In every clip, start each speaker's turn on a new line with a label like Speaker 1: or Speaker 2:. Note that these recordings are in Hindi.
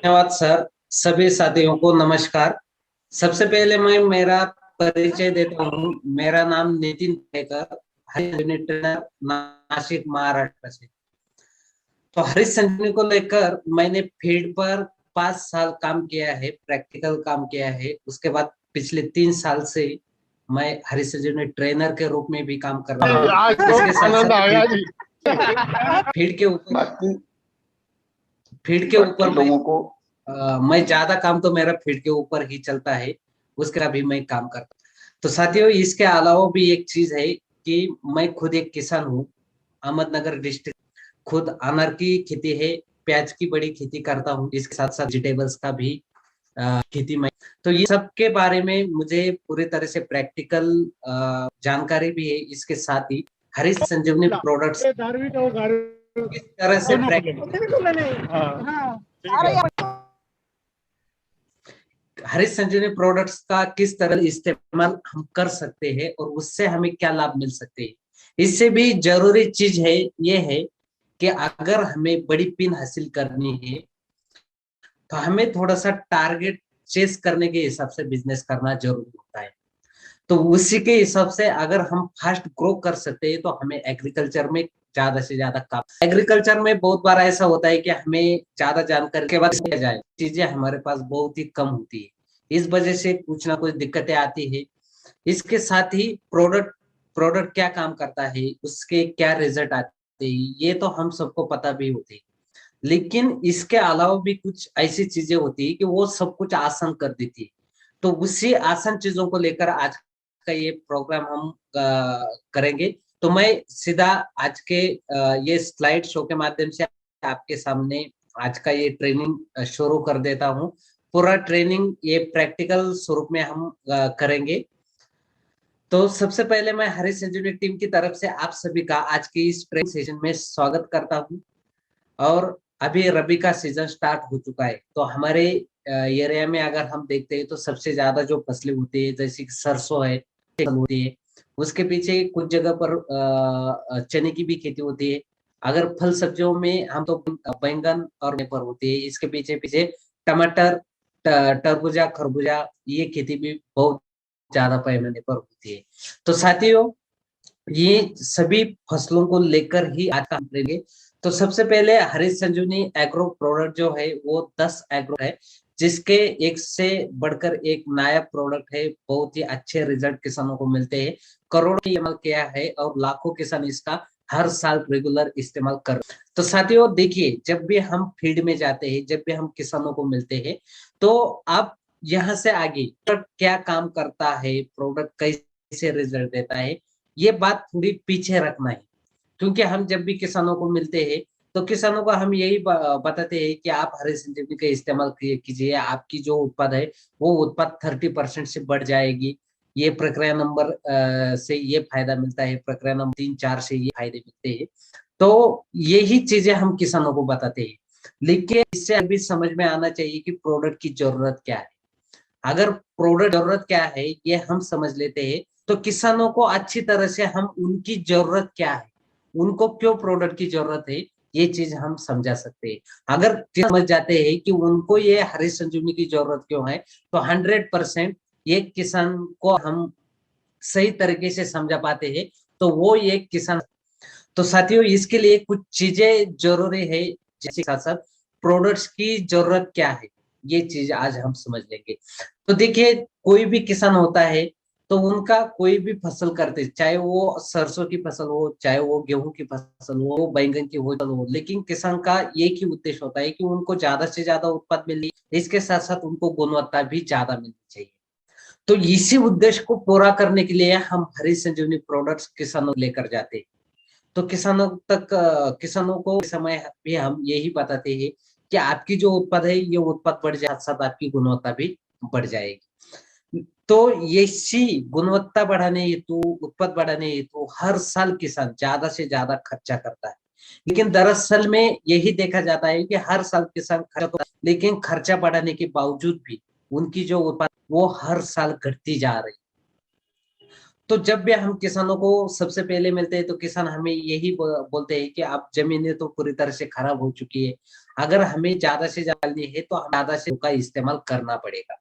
Speaker 1: धन्यवाद सर। सभी साथियों को नमस्कार। सबसे पहले मैं मेरा परिचय देता हूँ। मेरा नाम नितिन पेकर, हरीश संजीवनी ट्रेनर, नासिक महाराष्ट्र से। तो हरीश संजीवनी को लेकर मैंने फील्ड पर 5 साल काम किया है, प्रैक्टिकल काम किया है। उसके बाद पिछले 3 साल से मैं हरीश संजीवनी ट्रेनर के रूप में भी काम कर रहा हूँ।
Speaker 2: आज तो
Speaker 1: इसके साथ
Speaker 2: आनंद
Speaker 1: साथ
Speaker 2: आया जी।
Speaker 1: फील्ड के ऊपर
Speaker 3: बाकी
Speaker 1: मैं
Speaker 3: लोगों को
Speaker 1: मैं ज्यादा काम तो मेरा फील्ड के ऊपर ही चलता है, उसका भी मैं काम करता हूँ। तो साथियों, इसके अलावा भी एक चीज है कि मैं खुद एक किसान हूँ। अहमदनगर डिस्ट्रिक्ट, खुद अनार की खेती है, प्याज की बड़ी खेती करता हूँ। इसके साथ साथ वेजिटेबल्स का भी खेती में। तो ये सब के बारे में मुझे पूरी तरह से प्रैक्टिकल जानकारी भी है। इसके साथ ही हरीश संजीवनी प्रोडक्ट्स किस तरह से हरीश संजीवनी प्रोडक्ट्स का किस तरह इस्तेमाल हम कर सकते हैं और उससे हमें क्या लाभ मिल सकते हैं। इससे भी जरूरी चीज है, ये है कि अगर हमें बड़ी पिन हासिल करनी है तो हमें थोड़ा सा टारगेट चेस करने के हिसाब से बिजनेस करना जरूरी होता है। तो उसी के हिसाब से अगर हम फास्ट ग्रो कर सकते हैं तो हमें एग्रीकल्चर में ज्यादा से ज्यादा काम। एग्रीकल्चर में बहुत बार ऐसा होता है कि हमें ज्यादा जानकारी के बाद जाए, चीजें हमारे पास बहुत ही कम होती है। इस वजह से कुछ ना कुछ दिक्कतें आती है। इसके साथ ही प्रोडक्ट प्रोडक्ट क्या काम करता है, उसके क्या रिजल्ट आते हैं, ये तो हम सबको पता भी होती है। लेकिन इसके अलावा भी कुछ ऐसी चीजें होती है कि वो सब कुछ आसान कर देती है। तो उसी आसान चीजों को लेकर आज का ये प्रोग्राम हम करेंगे। तो मैं सीधा आज के ये स्लाइड शो के माध्यम से आपके सामने आज का ये ट्रेनिंग शुरू कर देता हूँ। पूरा ट्रेनिंग ये प्रैक्टिकल स्वरूप में हम करेंगे। तो सबसे पहले मैं हरीश संजीवनी टीम की तरफ से आप सभी का आज की इस ट्रेनिंग सेशन में स्वागत करता हूँ। और अभी रबी का सीजन स्टार्ट हो चुका है। तो हमारे एरिया में अगर हम देखते हैं तो सबसे ज्यादा जो फसलें होती है, जैसे सरसों है, होती है। उसके पीछे कुछ जगह पर चने की भी खेती होती है। अगर फल सब्जियों में हम तो बैंगन और पर होती है। इसके पीछे पीछे टमाटर, तरबूजा, खरबूजा, ये खेती भी बहुत ज्यादा पैमाने पर होती है। तो साथियों, ये सभी फसलों को लेकर ही आज काम करेंगे। तो सबसे पहले हरीश संजीवनी एग्रो प्रोडक्ट जो है वो 10 एग्रो है, जिसके एक से बढ़कर एक नया प्रोडक्ट है। बहुत ही अच्छे रिजल्ट किसानों को मिलते हैं। करोड़ों की इस्तेमाल किया है और लाखों किसान इसका हर साल रेगुलर इस्तेमाल कर। तो साथियों देखिए, जब भी हम फील्ड में जाते हैं, जब भी हम किसानों को मिलते हैं, तो आप यहाँ से आगे प्रोडक्ट क्या काम करता है, प्रोडक्ट कैसे रिजल्ट देता है, ये बात थोड़ी पीछे रखना है। क्योंकि हम जब भी किसानों को मिलते हैं तो किसानों को हम यही बताते हैं कि आप हरी संजीवनी का इस्तेमाल कीजिए, आपकी जो उत्पाद है वो उत्पाद 30% से बढ़ जाएगी। ये प्रक्रिया नंबर से ये फायदा मिलता है, प्रक्रिया नंबर 3, 4 से ये फायदे मिलते हैं। तो यही चीजें हम किसानों को बताते हैं। लेकिन इससे अभी समझ में आना चाहिए कि प्रोडक्ट की जरूरत क्या है। अगर प्रोडक्ट जरूरत क्या है ये हम समझ लेते हैं तो किसानों को अच्छी तरह से हम उनकी जरूरत क्या है, उनको क्यों प्रोडक्ट की जरूरत है, ये चीज हम समझा सकते हैं। अगर समझ जाते हैं कि उनको ये हरीश संजीवनी की जरूरत क्यों है, तो 100% ये किसान को हम सही तरीके से समझा पाते हैं, तो वो ये किसान। तो साथियों, इसके लिए कुछ चीजें जरूरी है, जैसे साथ साथ प्रोडक्ट्स की जरूरत क्या है, ये चीज आज हम समझ लेंगे। तो देखिए, कोई भी किसान होता है तो उनका कोई भी फसल करते, चाहे वो सरसों की फसल हो, चाहे वो गेहूं की फसल हो, वो बैंगन की हो, लेकिन किसान का एक ही उद्देश्य होता है कि उनको ज्यादा से ज्यादा उत्पाद मिले, इसके साथ साथ उनको गुणवत्ता भी ज्यादा मिलनी चाहिए। तो इसी उद्देश्य को पूरा करने के लिए हम हरीश संजीवनी प्रोडक्ट्स किसानों को लेकर जाते हैं। तो किसानों को समय भी हम यही बताते हैं कि आपकी जो उत्पाद है ये उत्पाद बढ़ जाए, साथ साथ आपकी गुणवत्ता भी बढ़ जाएगी। तो इसी गुणवत्ता बढ़ाने हेतु, उत्पाद बढ़ाने हेतु हर साल किसान ज्यादा से ज्यादा खर्चा करता है। लेकिन दरअसल में यही देखा जाता है कि हर साल किसान खर्चा तो, लेकिन खर्चा बढ़ाने के बावजूद भी उनकी जो उत्पाद वो हर साल घटती जा रही। तो जब भी हम किसानों को सबसे पहले मिलते हैं तो किसान हमें यही बोलते हैं कि आप जमीनें तो पूरी तरह से खराब हो चुकी है, अगर हमें ज्यादा से ज्यादा डालनी है तो हमें ज्यादा से का इस्तेमाल करना पड़ेगा।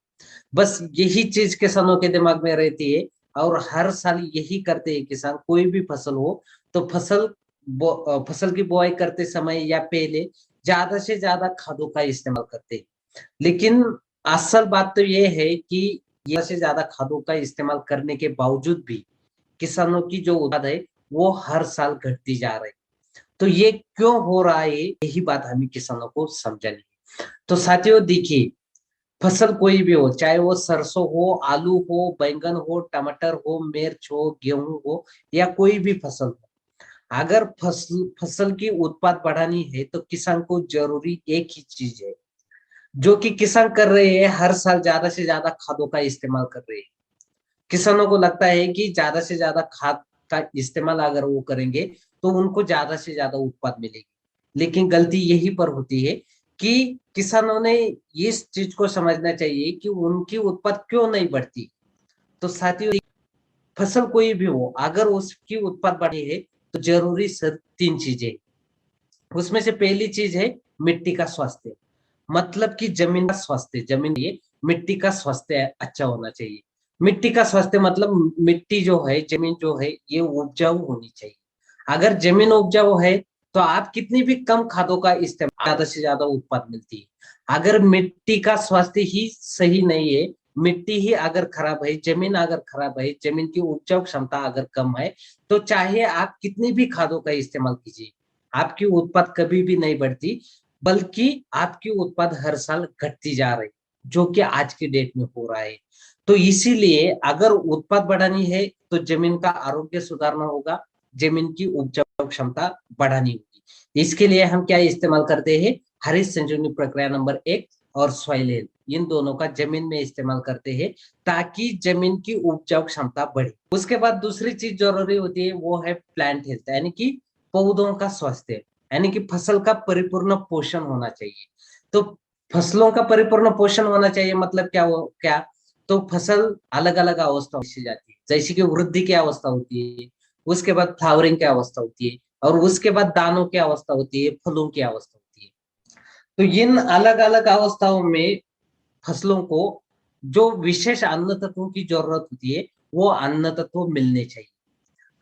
Speaker 1: बस यही चीज किसानों के दिमाग में रहती है, और हर साल यही करते हैं किसान। कोई भी फसल हो तो फसल की बुआई करते समय या पहले ज्यादा से ज्यादा खादों का इस्तेमाल करते हैं। लेकिन असल बात तो ये है कि ज्यादा से ज्यादा खादों का इस्तेमाल करने के बावजूद भी किसानों की जो उत्पाद है वो हर साल घटती जा रही है। तो ये क्यों हो रहा है, यही बात हमें किसानों को समझनी है। तो साथियों देखिए, फसल कोई भी हो, चाहे वो सरसों हो, आलू हो, बैंगन हो, टमाटर हो, मिर्च हो, गेहूं हो, या कोई भी फसल हो, अगर फसल की उत्पाद बढ़ानी है तो किसान को जरूरी एक ही चीज है, जो कि किसान कर रहे हैं, हर साल ज्यादा से ज्यादा खादों का इस्तेमाल कर रहे हैं। किसानों को लगता है कि ज्यादा से ज्यादा खाद का इस्तेमाल अगर वो करेंगे तो उनको ज्यादा से ज्यादा उत्पाद मिलेगी। लेकिन गलती यही पर होती है कि किसानों ने इस चीज को समझना चाहिए कि उनकी उत्पाद क्यों नहीं बढ़ती। तो साथियों, फसल कोई भी हो, अगर उसकी उत्पाद बढ़ी है तो जरूरी सिर्फ तीन चीजें। उसमें से पहली चीज है मिट्टी का स्वास्थ्य, मतलब कि जमीन का स्वास्थ्य। जमीन, ये मिट्टी का स्वास्थ्य अच्छा होना चाहिए। मिट्टी का स्वास्थ्य मतलब मिट्टी जो है, जमीन जो है, ये उपजाऊ होनी चाहिए। अगर जमीन उपजाऊ है तो आप कितनी भी कम खादों का इस्तेमाल, ज्यादा से ज्यादा उत्पाद मिलती है। अगर मिट्टी का स्वास्थ्य ही सही नहीं है, मिट्टी ही अगर खराब है, जमीन अगर खराब है, जमीन की उपजाऊ क्षमता अगर कम है, तो चाहे आप कितनी भी खादों का इस्तेमाल कीजिए, आपकी उत्पाद कभी भी नहीं बढ़ती, बल्कि आपकी उत्पाद हर साल घटती जा रही, जो कि आज की डेट में हो रहा है। तो इसीलिए अगर उत्पाद बढ़ानी है तो जमीन का आरोग्य सुधारना होगा, जमीन की उपजाऊ क्षमता बढ़ानी होगी। इसके लिए हम क्या इस्तेमाल करते हैं, हरित संजीवनी प्रक्रिया नंबर 1 और सॉइल हेल्थ, इन दोनों का जमीन में इस्तेमाल करते हैं ताकि जमीन की उपजाऊ क्षमता बढ़े। उसके बाद दूसरी चीज जरूरी होती है, वो है प्लांट हेल्थ, यानी कि पौधों का स्वास्थ्य, यानी कि फसल का परिपूर्ण पोषण होना चाहिए। तो फसलों का परिपूर्ण पोषण होना चाहिए मतलब क्या, तो फसल अलग अलग अवस्थाओं से जाती है, जैसे कि वृद्धि की अवस्था होती है, उसके बाद फ्लावरिंग की अवस्था होती है, और उसके बाद दानों की अवस्था होती है, फलों की अवस्था होती है। तो इन अलग अलग अवस्थाओं में फसलों को जो विशेष अन्न तत्वों की जरूरत होती है, वो अन्न तत्व मिलने चाहिए।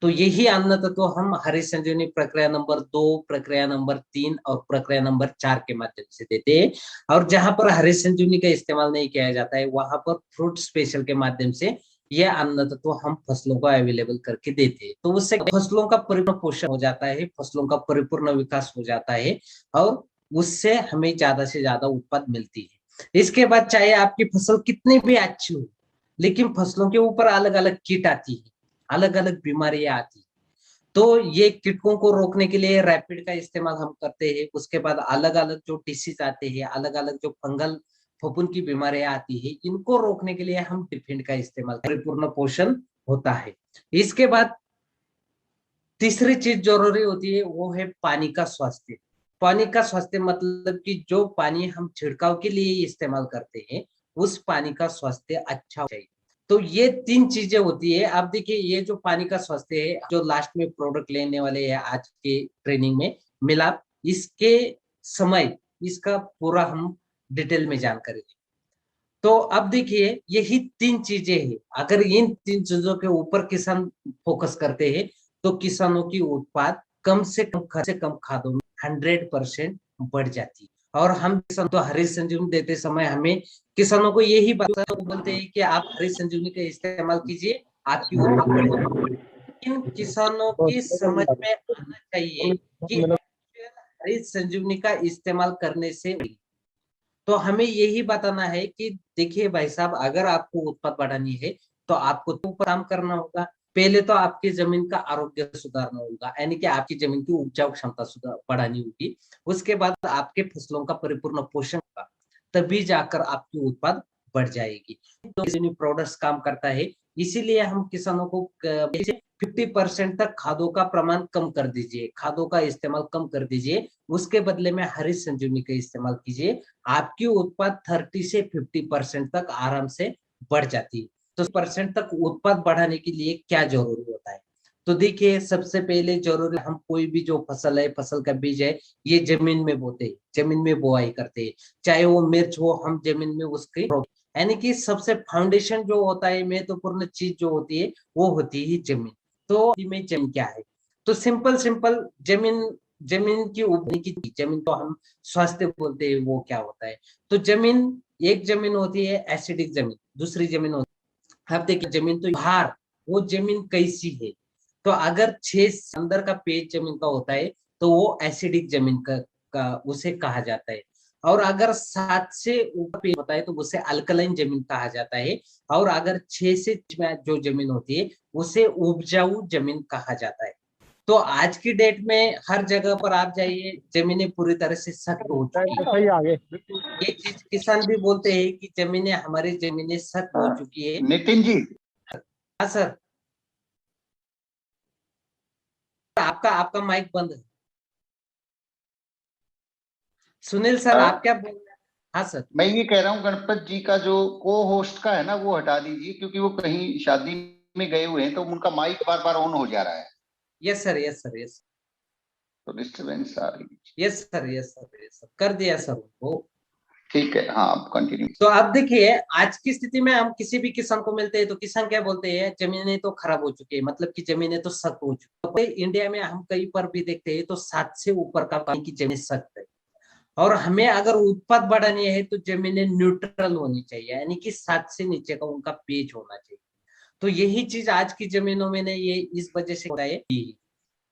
Speaker 1: तो यही अन्न तत्व हम हरित संजीवनी प्रक्रिया नंबर 2, प्रक्रिया नंबर 3 और प्रक्रिया नंबर 4 के माध्यम से देते हैं। और जहां पर हरित संजीवनी का इस्तेमाल नहीं किया जाता है, वहां पर फ्रूट स्पेशल के माध्यम से यह अन्न तत्व हम फसलों को अवेलेबल करके देते हैं। तो उससे फसलों का परिपूर्ण पोषण हो जाता है, फसलों का परिपूर्ण विकास हो जाता है, और उससे हमें ज्यादा से ज्यादा उत्पाद मिलती है। इसके बाद चाहे आपकी फसल कितनी भी अच्छी हो, लेकिन फसलों के ऊपर अलग अलग कीट आती है, अलग अलग बीमारियां आती, तो ये कीटकों को रोकने के लिए रैपिड का इस्तेमाल हम करते हैं। उसके बाद अलग अलग जो डिसीज आते हैं, अलग अलग जो फंगल फफूंद की बीमारियां आती है, इनको रोकने के लिए हम डिफेंड का इस्तेमाल, परिपूर्ण पोषण होता है। इसके बाद तीसरी चीज जरूरी होती है, वो है पानी का स्वास्थ्य। पानी का स्वास्थ्य मतलब कि जो पानी हम छिड़काव के लिए इस्तेमाल करते हैं, उस पानी का स्वास्थ्य अच्छा चाहिए। तो ये तीन चीजें होती है। आप देखिए, ये जो पानी का स्वास्थ्य है, जो लास्ट में प्रोडक्ट लेने वाले हैं आज के ट्रेनिंग में, मिलाप, इसके समय इसका पूरा हम डिटेल में जानकारी लेंगे। तो अब देखिए, यही तीन चीजें हैं, अगर इन तीन चीजों के ऊपर किसान फोकस करते हैं तो किसानों की उत्पाद कम से कम खर्च से कम खादों में 100% बढ़ जाती है। और हम किसान तो हरित संजीवनी देते समय हमें किसानों को यही बात बोलते हैं कि आप हरित संजीवनी का इस्तेमाल कीजिए, आपकी उत्पाद बढ़ेगी। लेकिन किसानों की समझ में आना चाहिए कि हरित संजीवनी का इस्तेमाल करने से, तो हमें यही बताना है कि देखिए भाई साहब, अगर आपको उत्पाद बढ़ानी है तो आपको तो ऊपर काम करना होगा। पहले तो आपकी जमीन का आरोग्य सुधारना होगा, यानी कि आपकी जमीन की उपजाऊ क्षमता सुधार बढ़ानी होगी। उसके बाद आपके फसलों का परिपूर्ण पोषण होगा, तभी जाकर आपकी उत्पाद बढ़ जाएगी। तो प्रोडक्ट्स काम करता है, इसीलिए हम किसानों को 50% तक खादों का प्रमाण कम कर दीजिए, खादों का इस्तेमाल कम कर दीजिए, उसके बदले में हरित संजीवनी का इस्तेमाल कीजिए। आपकी उत्पाद 30 से 50% तक आराम से बढ़ जाती है। तो % तक उत्पाद बढ़ाने के लिए क्या जरूरी होता है? तो देखिए, सबसे पहले जरूरी, हम कोई भी जो फसल है, फसल का बीज है, ये जमीन में बोते हैं, जमीन में बोआई करते हैं। चाहे वो मिर्च हो, हम जमीन में उसकी, यानी कि सबसे फाउंडेशन जो होता है, महत्वपूर्ण चीज जो होती है, वो होती है जमीन। तो में जमीन क्या है? तो सिंपल सिंपल, जमीन, जमीन की उगने की, जमीन तो हम स्वास्थ्य बोलते हैं, वो क्या होता है? तो जमीन, एक जमीन होती है एसिडिक जमीन, दूसरी जमीन होती है, अब देखिए जमीन तो बाहर, वो जमीन कैसी है? तो अगर 6 अंदर का पेज जमीन का होता है, तो वो एसिडिक जमीन का उसे कहा जाता है। और अगर 7 से ऊपर पेज होता है, तो उसे अल्कलाइन जमीन कहा जाता है। और अगर 6 से में जो जमीन होती है, उसे उपजाऊ जमीन कहा जाता है। तो आज की डेट में हर जगह पर आप जाइए, जमीनें पूरी तरह से सख्त हो चुकी है।
Speaker 2: सही आगे।
Speaker 1: ये चीज किसान भी बोलते हैं कि जमीनें, हमारी जमीनें सख्त हो चुकी है।
Speaker 3: नितिन जी,
Speaker 1: हाँ सर, आपका आपका माइक बंद है। सुनील सर, आप क्या बोल रहे हैं? हाँ सर।
Speaker 3: मैं ये कह रहा हूँ गणपत जी का जो को होस्ट का है ना, वो हटा दीजिए, क्योंकि वो कहीं शादी में गए हुए हैं, तो उनका माइक बार बार ऑन हो जा रहा है,
Speaker 1: yes sir, yes sir, yes,
Speaker 3: तो डिस्टरबेंस आ रही है।
Speaker 1: Yes sir, yes sir, yes sir, कर दिया सर उनको।
Speaker 3: ठीक है, हाँ, आप कंटिन्यू।
Speaker 1: तो अब देखिए, आज की स्थिति में हम किसी भी किसान को मिलते हैं, तो किसान क्या बोलते हैं? जमीनें तो खराब हो चुकी है, मतलब कि जमीनें तो सख्त हो चुकी है। तो इंडिया में हम कहीं पर भी देखते हैं, तो 7 से ऊपर का पानी की जमीन सख्त है। और हमें अगर उत्पाद बढ़ानी है, तो जमीनें न्यूट्रल होनी चाहिए, यानी कि 7 से नीचे का उनका पेज होना चाहिए। तो यही चीज आज की जमीनों में ने, ये इस वजह से होता है कि,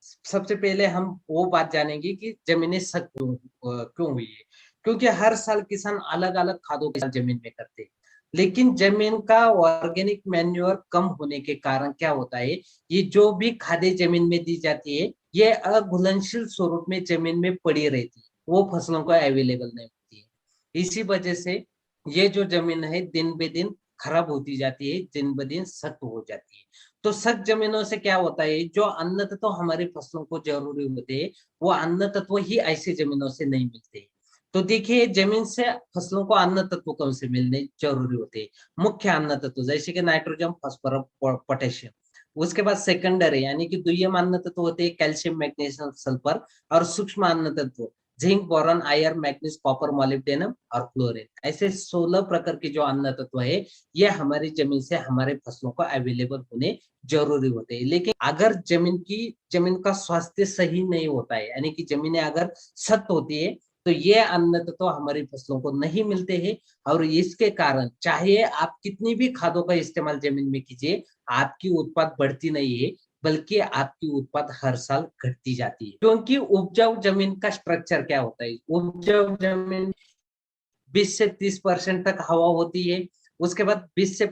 Speaker 1: सबसे पहले हम वो बात जानेंगे कि जमीनें सख्त क्यों हुई है। क्योंकि हर साल किसान अलग अलग खादों के साथ जमीन में करते हैं, लेकिन जमीन का ऑर्गेनिक मैन्योर कम होने के कारण क्या होता है, ये जो भी खादें जमीन में दी जाती है, ये अघुलनशील स्वरूप में जमीन में पड़ी रहती है, वो फसलों को अवेलेबल नहीं होती है। इसी वजह से ये जो जमीन है, दिन बे दिन खराब होती जाती है, दिन ब दिन सख्त हो जाती है। तो सख्त जमीनों से क्या होता है, जो अन्न तत्व हमारी फसलों को जरूरी होते हैं, वो अन्न तत्व ही ऐसी जमीनों से नहीं मिलते। तो देखिए, जमीन से फसलों को अन्न तत्व कौन से मिलने जरूरी होते हैं? मुख्य अन्न तत्व जैसे कि नाइट्रोजन, फास्फोरस, पोटेशियम। उसके बाद सेकेंडरी, यानी कि द्वितीय अन्न तत्व होते हैं कैल्शियम, मैग्नीशियम, सल्फर। और सूक्ष्म अन्न तत्व zinc, boron, iron, manganese, copper, molybdenum और क्लोरीन। ऐसे 16 प्रकार के जो अन्न तत्व है, ये हमारी जमीन से हमारे फसलों को अवेलेबल होने जरूरी होते हैं। लेकिन अगर जमीन का स्वास्थ्य सही नहीं होता है, यानी कि जमीनें अगर सख्त होती है, तो ये अन्न तत्व हमारी फसलों को नहीं मिलते हैं। और इसके कारण चाहे आप कितनी भी खादों का इस्तेमाल जमीन में कीजिए, आपकी उत्पाद बढ़ती नहीं है, बल्कि आपकी उत्पाद हर साल घटती जाती है। क्योंकि उपजाऊ जमीन का स्ट्रक्चर क्या होता है? उपजाऊ जमीन 20 से 30% तक हवा होती है। उसके बाद 20 से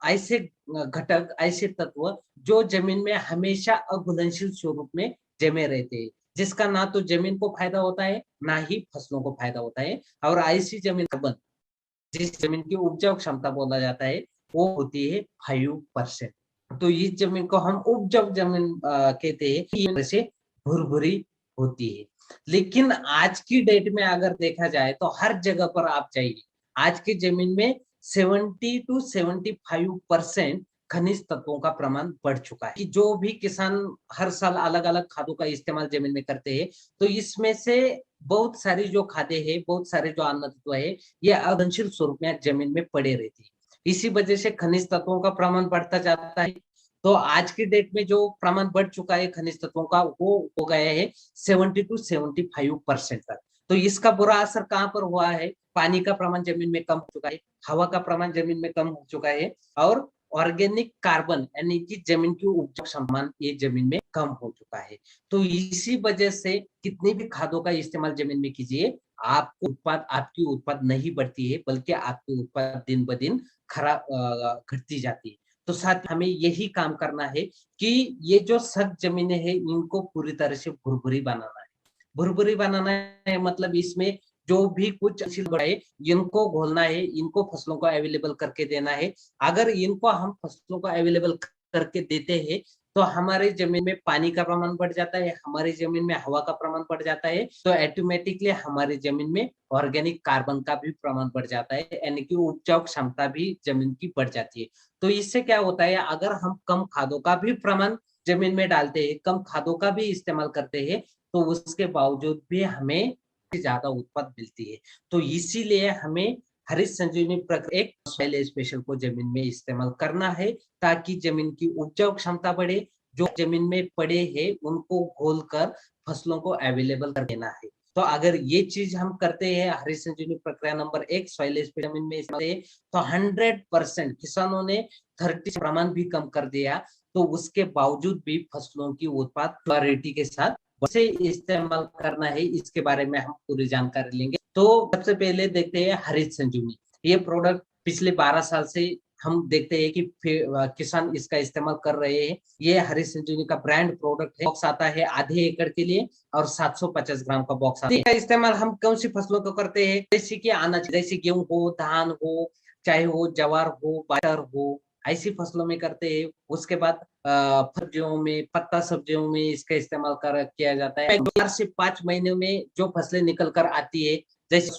Speaker 1: ऐसे घटक, ऐसे तत्व जो जमीन में हमेशा अघुलनशील स्वरूप में जमे रहते हैं, जिसका ना तो जमीन को फायदा होता है, ना ही फसलों को फायदा होता है। और ऐसी जमीन का बंद, जिस जमीन की उपजाऊ क्षमता बोला जाता है, वो होती है 5%। तो इस जमीन को हम उपजाऊ जमीन कहते हैं कि ये से भुरभुरी होती है। लेकिन आज की डेट में अगर देखा जाए, तो हर जगह पर आप जाइए, आज की जमीन में 70 to 75% खनिज तत्वों का प्रमाण बढ़ चुका है। कि जो भी किसान हर साल अलग अलग खादों का इस्तेमाल जमीन में करते हैं, तो इसमें से बहुत सारी जो खादें हैं, बहुत सारे जो अन्न तत्व है, ये अघुलनशील स्वरूप में जमीन में पड़े रहती है। इसी वजह से खनिज तत्वों का प्रमाण बढ़ता जाता है। तो आज की डेट में जो प्रमाण बढ़ चुका है खनिज तत्वों का, वो हो गया है 70 to 75% तक। तो इसका बुरा असर कहाँ पर हुआ है? पानी का प्रमाण जमीन में कम हो चुका है, हवा का प्रमाण जमीन में कम हो चुका है, और ऑर्गेनिक कार्बन, यानी कि जमीन की उपजाऊ क्षमता ये जमीन में कम हो चुका है। तो इसी वजह से कितनी भी खादों का इस्तेमाल जमीन में कीजिए, आपकी उत्पाद नहीं बढ़ती है, बल्कि आपकी उत्पाद दिन ब दिन खराब घटती जाती है। तो साथ हमें यही काम करना है कि ये जो सख्त जमीनें हैं, इनको पूरी तरह से भुरभुरी बनाना है। भुरभुरी बनाना है मतलब इसमें जो भी कुछ है, इनको घोलना है, इनको फसलों को अवेलेबल करके देना है। अगर इनको हम फसलों को अवेलेबल करके देते हैं तो हमारे जमीन में पानी का प्रमाण बढ़ जाता है, हमारी जमीन में हवा का प्रमाण बढ़ जाता है, तो ऑटोमेटिकली हमारी जमीन में ऑर्गेनिक कार्बन का भी प्रमाण बढ़ जाता है, यानी कि उपजाऊ क्षमता भी जमीन की बढ़ जाती है। तो इससे क्या होता है, अगर हम कम खादों का भी प्रमाण जमीन में डालते हैं, कम खादों का भी इस्तेमाल करते हैं, तो उसके बावजूद भी हमें ज्यादा उत्पाद मिलती है। तो इसीलिए हमें हरित संजीवनी प्रक्रिया एक सॉइल स्पेशल को जमीन में इस्तेमाल करना है, ताकि जमीन की उपजाऊ क्षमता बढ़े, जो जमीन में पड़े हैं उनको घोलकर फसलों को अवेलेबल कर देना है। तो अगर ये चीज हम करते हैं, हरित संजीवनी प्रक्रिया नंबर 1 सॉइल स्पेशल जमीन में इस्तेमाल, तो 100% किसानों ने 30 प्रमाण भी कम कर दिया, तो उसके बावजूद भी फसलों की उत्पाद क्वालिटी के साथ कैसे इस्तेमाल करना है, इसके बारे में हम पूरी जानकारी लेंगे। तो सबसे पहले देखते हैं हरित संजीवनी। ये प्रोडक्ट पिछले 12 साल से हम देखते हैं कि किसान इसका इस्तेमाल कर रहे हैं। ये हरित संजीवनी का ब्रांड प्रोडक्ट है। बॉक्स आता है आधे एकड़ के लिए और 750 ग्राम का बॉक्स आता है। इसका इस्तेमाल हम कौन सी फसलों को करते हैं, जैसे कि अनाज, जैसे गेहूं हो, धान हो, चाहे वो ज्वार हो, बाजरा हो, ऐसी फसलों में करते हैं। उसके बाद सब्जियों में, पत्ता सब्जियों में इसका इस्तेमाल किया जाता है। 4 से 5 महीने में जो फसलें निकल कर आती है, जैसे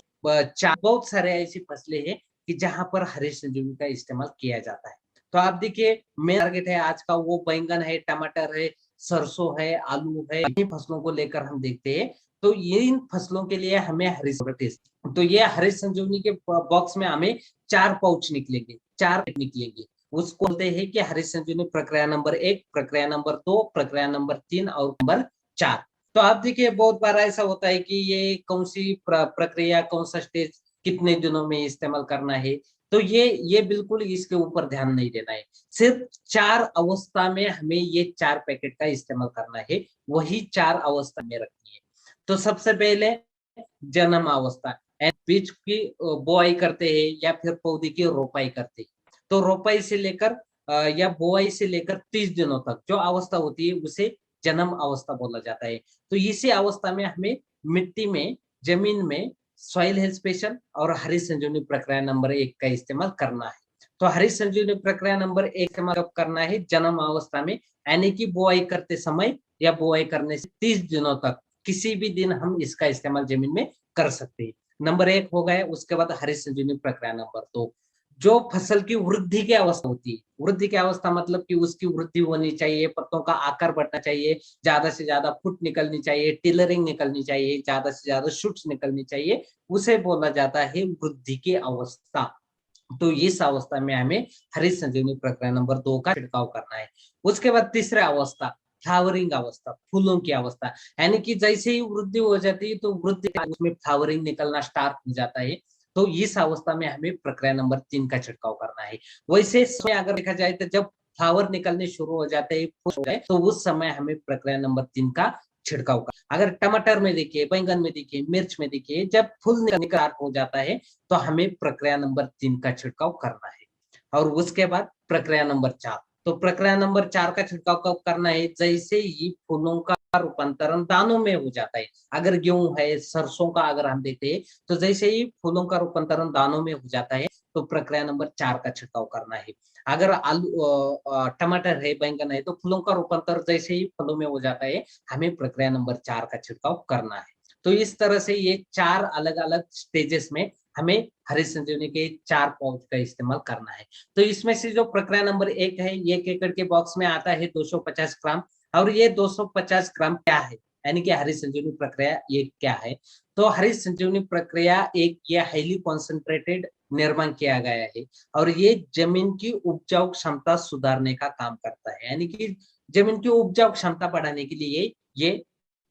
Speaker 1: बहुत सारे ऐसी फसलें हैं कि जहां पर हरित संजीवनी का इस्तेमाल किया जाता है। तो आप देखिए, मेन टारगेट है आज का, वो बैंगन है, टमाटर है, सरसों है, आलू है, इन फसलों को लेकर हम देखते हैं। तो ये इन फसलों के लिए हमें हरित, तो ये हरित संजीवनी के बॉक्स में हमें 4 पाउच निकलेंगे, 4 निकलेंगे। उसको बोलते हैं कि हरित संजीवनी प्रक्रिया नंबर 1, प्रक्रिया नंबर 2, प्रक्रिया नंबर 3 और नंबर 4। तो आप देखिए, बहुत बार ऐसा होता है कि ये कौन सी प्रक्रिया, कौन सा स्टेज कितने दिनों में इस्तेमाल करना है, तो ये बिल्कुल इसके ऊपर ध्यान नहीं देना है। सिर्फ 4 अवस्था में हमें ये 4 पैकेट का इस्तेमाल करना है, वही 4 अवस्था में रखनी है। तो सबसे पहले जन्म अवस्था, बीज की बोआई करते हैं या फिर पौधे की रोपाई करते हैं। तो रोपाई से लेकर या बोआई से लेकर 30 दिनों तक जो अवस्था होती है उसे जन्म अवस्था बोला जाता है। तो इसी अवस्था में हमें मिट्टी में, जमीन में सॉइल हेल्थ स्पेशल और हरित संजीवनी प्रक्रिया नंबर 1 का इस्तेमाल करना है। तो हरित संजीवनी प्रक्रिया नंबर 1 कब करना है, जन्म अवस्था में, यानी कि बोआई करते समय या बोआई करने से 30 दिनों तक किसी भी दिन हम इसका इस्तेमाल जमीन में कर सकते हैं। नंबर 1 हो गया। उसके बाद हरित संजीवनी प्रक्रिया नंबर 2, जो फसल की वृद्धि की अवस्था होती है, वृद्धि की अवस्था मतलब कि उसकी वृद्धि होनी चाहिए, पत्तों का आकार बढ़ना चाहिए, ज्यादा से ज्यादा फुट निकलनी चाहिए, टिलरिंग निकलनी चाहिए, ज्यादा से ज्यादा शूट्स निकलनी चाहिए, उसे बोला जाता है वृद्धि की अवस्था। तो इस अवस्था में हमें हरित संजीवनी प्रक्रिया नंबर 2 का छिड़काव करना है। उसके बाद तीसरा अवस्था, फ्लावरिंग अवस्था, फूलों की अवस्था, यानी कि जैसे ही वृद्धि हो जाती है तो वृद्धि उसमें फ्लावरिंग निकलना स्टार्ट हो जाता है। तो इस अवस्था में हमें प्रक्रिया नंबर 3 का छिड़काव करना है। वैसे अगर देखा जाए तो जब फ्लावर निकलने शुरू हो जाते हैं तो उस समय हमें प्रक्रिया नंबर 3 का छिड़काव कर। अगर टमाटर में देखिए, बैंगन में देखिए, मिर्च में देखिए, जब फूल निकल हो जाता है तो हमें प्रक्रिया नंबर 3 का छिड़काव करना है। और उसके बाद प्रक्रिया नंबर 4, तो प्रक्रिया नंबर 4 का छिड़काव कब करना है, जैसे ही फूलों का रूपांतरण दानों में हो जाता है। अगर गेहूं है, सरसों का अगर हम देखते हैं, तो जैसे ही फूलों का रूपांतरण दानों में हो जाता है तो प्रक्रिया नंबर 4 का छिड़काव करना है। अगर आलू टमाटर है, बैंगन है, तो फूलों का रूपांतरण जैसे ही फलों में हो जाता है, हमें प्रक्रिया नंबर 4 का छिड़काव करना है। तो इस तरह से ये 4 अलग अलग स्टेजेस में हमें हरित संजीवनी के 4 पाउच का इस्तेमाल करना है। तो इसमें से जो प्रक्रिया नंबर 1 है, 1 एकड़ के बॉक्स में आता है 250 ग्राम। और ये 250 ग्राम क्या है, यानी कि हरित संजीवनी प्रक्रिया ये क्या है। तो हरित संजीवनी प्रक्रिया एक ये हाईली कॉन्सेंट्रेटेड निर्माण किया गया है और ये जमीन की उपजाऊ क्षमता सुधारने का काम करता है, यानी कि जमीन की उपजाऊ क्षमता बढ़ाने के लिए ये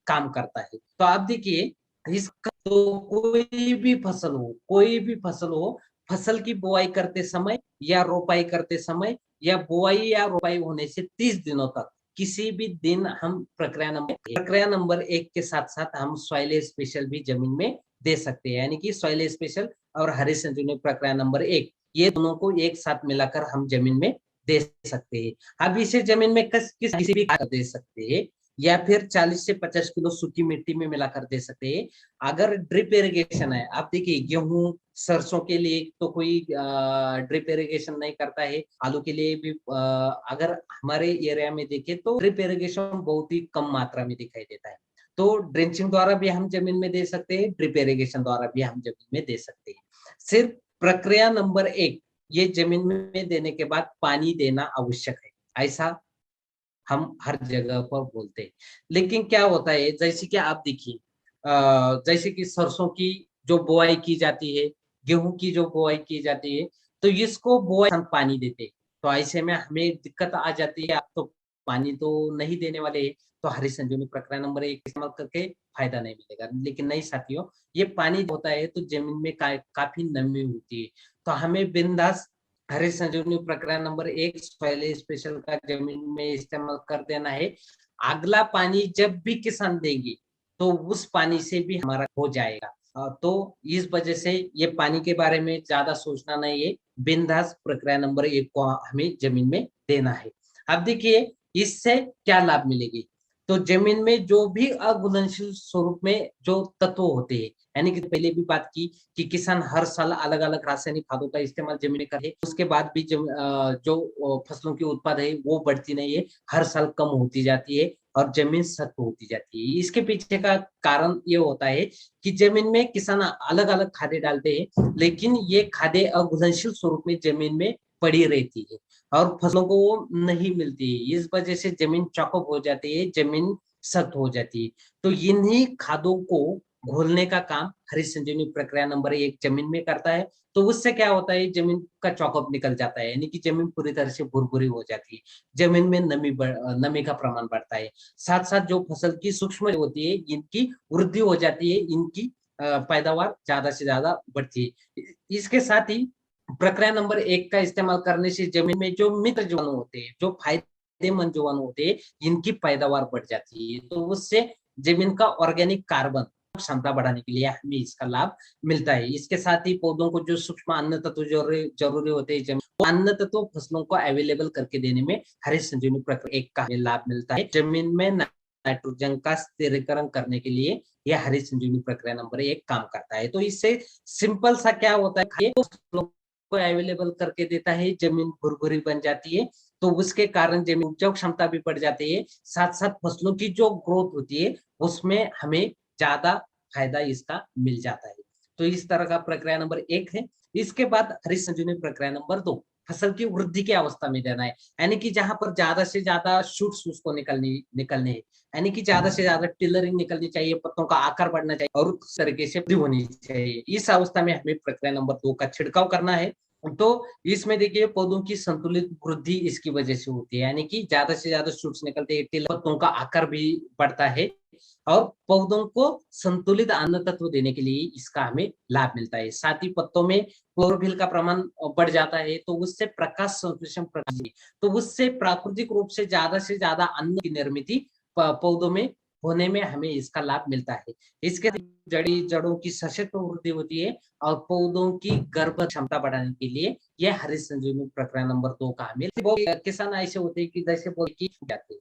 Speaker 1: काम करता है। तो आप देखिए, इसका तो कोई भी फसल हो, कोई भी फसल हो, फसल की बुआई करते समय या रोपाई करते समय या बुआई या रोपाई होने से 30 दिनों तक किसी भी दिन हम प्रक्रिया नंबर 1 के साथ साथ हम सॉइल स्पेशल भी जमीन में दे सकते हैं, यानी कि सॉइल स्पेशल और हरित संजीवनी प्रक्रिया नंबर 1 ये दोनों को एक साथ मिलाकर हम जमीन में दे सकते हैं। अब इसे जमीन में किसी भी खाद दे सकते हैं या फिर 40 से 50 किलो सूखी मिट्टी में मिलाकर दे सकते हैं। अगर ड्रिप इरिगेशन है, आप देखिए गेहूं, सरसों के लिए तो कोई ड्रिप इरिगेशन नहीं करता है, आलू के लिए भी अगर हमारे एरिया में देखें तो ड्रिप इरिगेशन बहुत ही कम मात्रा में दिखाई देता है। तो ड्रेंचिंग द्वारा भी हम जमीन में दे सकते हैं, ड्रिप इरिगेशन द्वारा भी हम जमीन में दे सकते हैं। सिर्फ प्रक्रिया नंबर 1, ये जमीन में देने के बाद पानी देना आवश्यक है, ऐसा हम हर जगह पर बोलते हैं। लेकिन क्या होता है, जैसे कि आप देखिए जैसे कि सरसों की जो बुआई की जाती है, गेहूं की जो बुआई की जाती है, तो इसको बुआई हम पानी देते हैं। तो ऐसे में हमें दिक्कत आ जाती है, आप तो पानी तो नहीं देने वाले हैं, तो हरी संजीवनी प्रक्रिया नंबर 1 इस्तेमाल करके फायदा नहीं मिलेगा। लेकिन नहीं साथियों, ये पानी होता है तो जमीन में काफी नमी होती है, तो हमें बिंदास हरी संजीवनी प्रक्रिया नंबर 1 सॉइल स्पेशल का जमीन में इस्तेमाल कर देना है। अगला पानी जब भी किसान देंगे तो उस पानी से भी हमारा हो जाएगा। तो इस वजह से ये पानी के बारे में ज्यादा सोचना नहीं है, बिंदास प्रक्रिया नंबर 1 को हमें जमीन में देना है। अब देखिए इससे क्या लाभ मिलेगी। तो जमीन में जो भी अघुलनशील स्वरूप में जो तत्व होते हैं, यानी कि पहले भी बात की कि किसान हर साल अलग अलग रासायनिक खादों का इस्तेमाल जमीन में करे, उसके बाद भी जो फसलों की उत्पाद है वो बढ़ती नहीं है, हर साल कम होती जाती है और जमीन सख्त होती जाती है। इसके पीछे का कारण ये होता है कि जमीन में किसान अलग अलग खादें डालते हैं, लेकिन ये खादें अघुलनशील स्वरूप में जमीन में पड़ी रहती है और फसलों को वो नहीं मिलती है। इस वजह से जमीन चौकअप हो जाती है, जमीन सख्त हो जाती है। तो इन्हीं खादों को घोलने का काम हरी संजीवनी प्रक्रिया नंबर 1 जमीन में करता है। तो उससे क्या होता है, जमीन का चौकअप निकल जाता है, यानी कि जमीन पूरी तरह से भुरभुरी हो जाती है, जमीन में नमी का प्रमाण बढ़ता है। साथ साथ जो फसल की सूक्ष्म होती है इनकी वृद्धि हो जाती है, इनकी पैदावार ज्यादा से ज्यादा बढ़ती है। इसके साथ ही प्रक्रिया नंबर 1 का इस्तेमाल करने से जमीन में जो मित्र जीवाणु होते हैं, जो फायदेमंद जीवाणु होते हैं, इनकी पैदावार बढ़ जाती है। तो उससे जमीन का ऑर्गेनिक कार्बन क्षमता बढ़ाने के लिए हमें इसका लाभ मिलता है। इसके साथ ही पौधों को जो सूक्ष्म अन्न तत्व जरूरी होते हैं, जमीन अन्न तत्व फसलों को अवेलेबल करके देने में हरी संजीवनी प्रक्रिया 1 का हमें लाभ मिलता है। जमीन में नाइट्रोजन का स्थिरीकरण करने के लिए यह हरी संजीवनी प्रक्रिया नंबर 1 काम करता है। तो इससे सिंपल सा क्या होता है, फसलों को अवेलेबल करके देता है, जमीन भुरभुरी बन जाती है, तो उसके कारण जमीन उपजाऊ क्षमता भी बढ़ जाती है। साथ साथ फसलों की जो ग्रोथ होती है उसमें हमें ज्यादा फायदा इसका मिल जाता है। तो इस तरह का प्रक्रिया नंबर 1 है। इसके बाद हरी संजीवनी प्रक्रिया नंबर 2 फसल की वृद्धि की अवस्था में देना है, यानी कि जहां पर ज्यादा से ज्यादा शूट्स उसको निकलने हैं, यानी कि ज्यादा से ज्यादा टिलरिंग निकलनी चाहिए, पत्तों का आकार बढ़ना चाहिए और उस तरीके से वृद्धि होनी चाहिए। इस अवस्था में हमें प्रक्रिया नंबर 2 का छिड़काव करना है। तो इसमें देखिए पौधों की संतुलित वृद्धि इसकी वजह से होती है, यानी कि ज्यादा से ज्यादा शूट्स निकलते हैं, पत्तों का आकार भी बढ़ता है और पौधों को संतुलित अन्न तत्व देने के लिए इसका हमें लाभ मिलता है। साथ ही पत्तों में क्लोरोफिल का प्रमाण बढ़ जाता है, तो उससे प्रकाश संश्लेषण तो उससे प्राकृतिक रूप से ज्यादा अन्न की निर्मित पौधों में होने में हमें इसका लाभ मिलता है। इसके जड़ों की सशक्त वृद्धि होती है और पौधों की गर्भ क्षमता बढ़ाने के लिए यह हरी संजीवनी प्रक्रिया नंबर 2 का हमें। किसान ऐसे होते हैं कि जैसे बोले जाते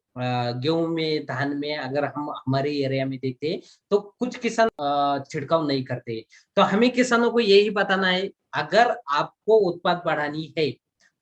Speaker 1: गेहूं में, धान में, अगर हम हमारे एरिया में देखते हैं तो कुछ किसान छिड़काव नहीं करते। तो हमें किसानों को यही बताना है, अगर आपको उत्पाद बढ़ानी है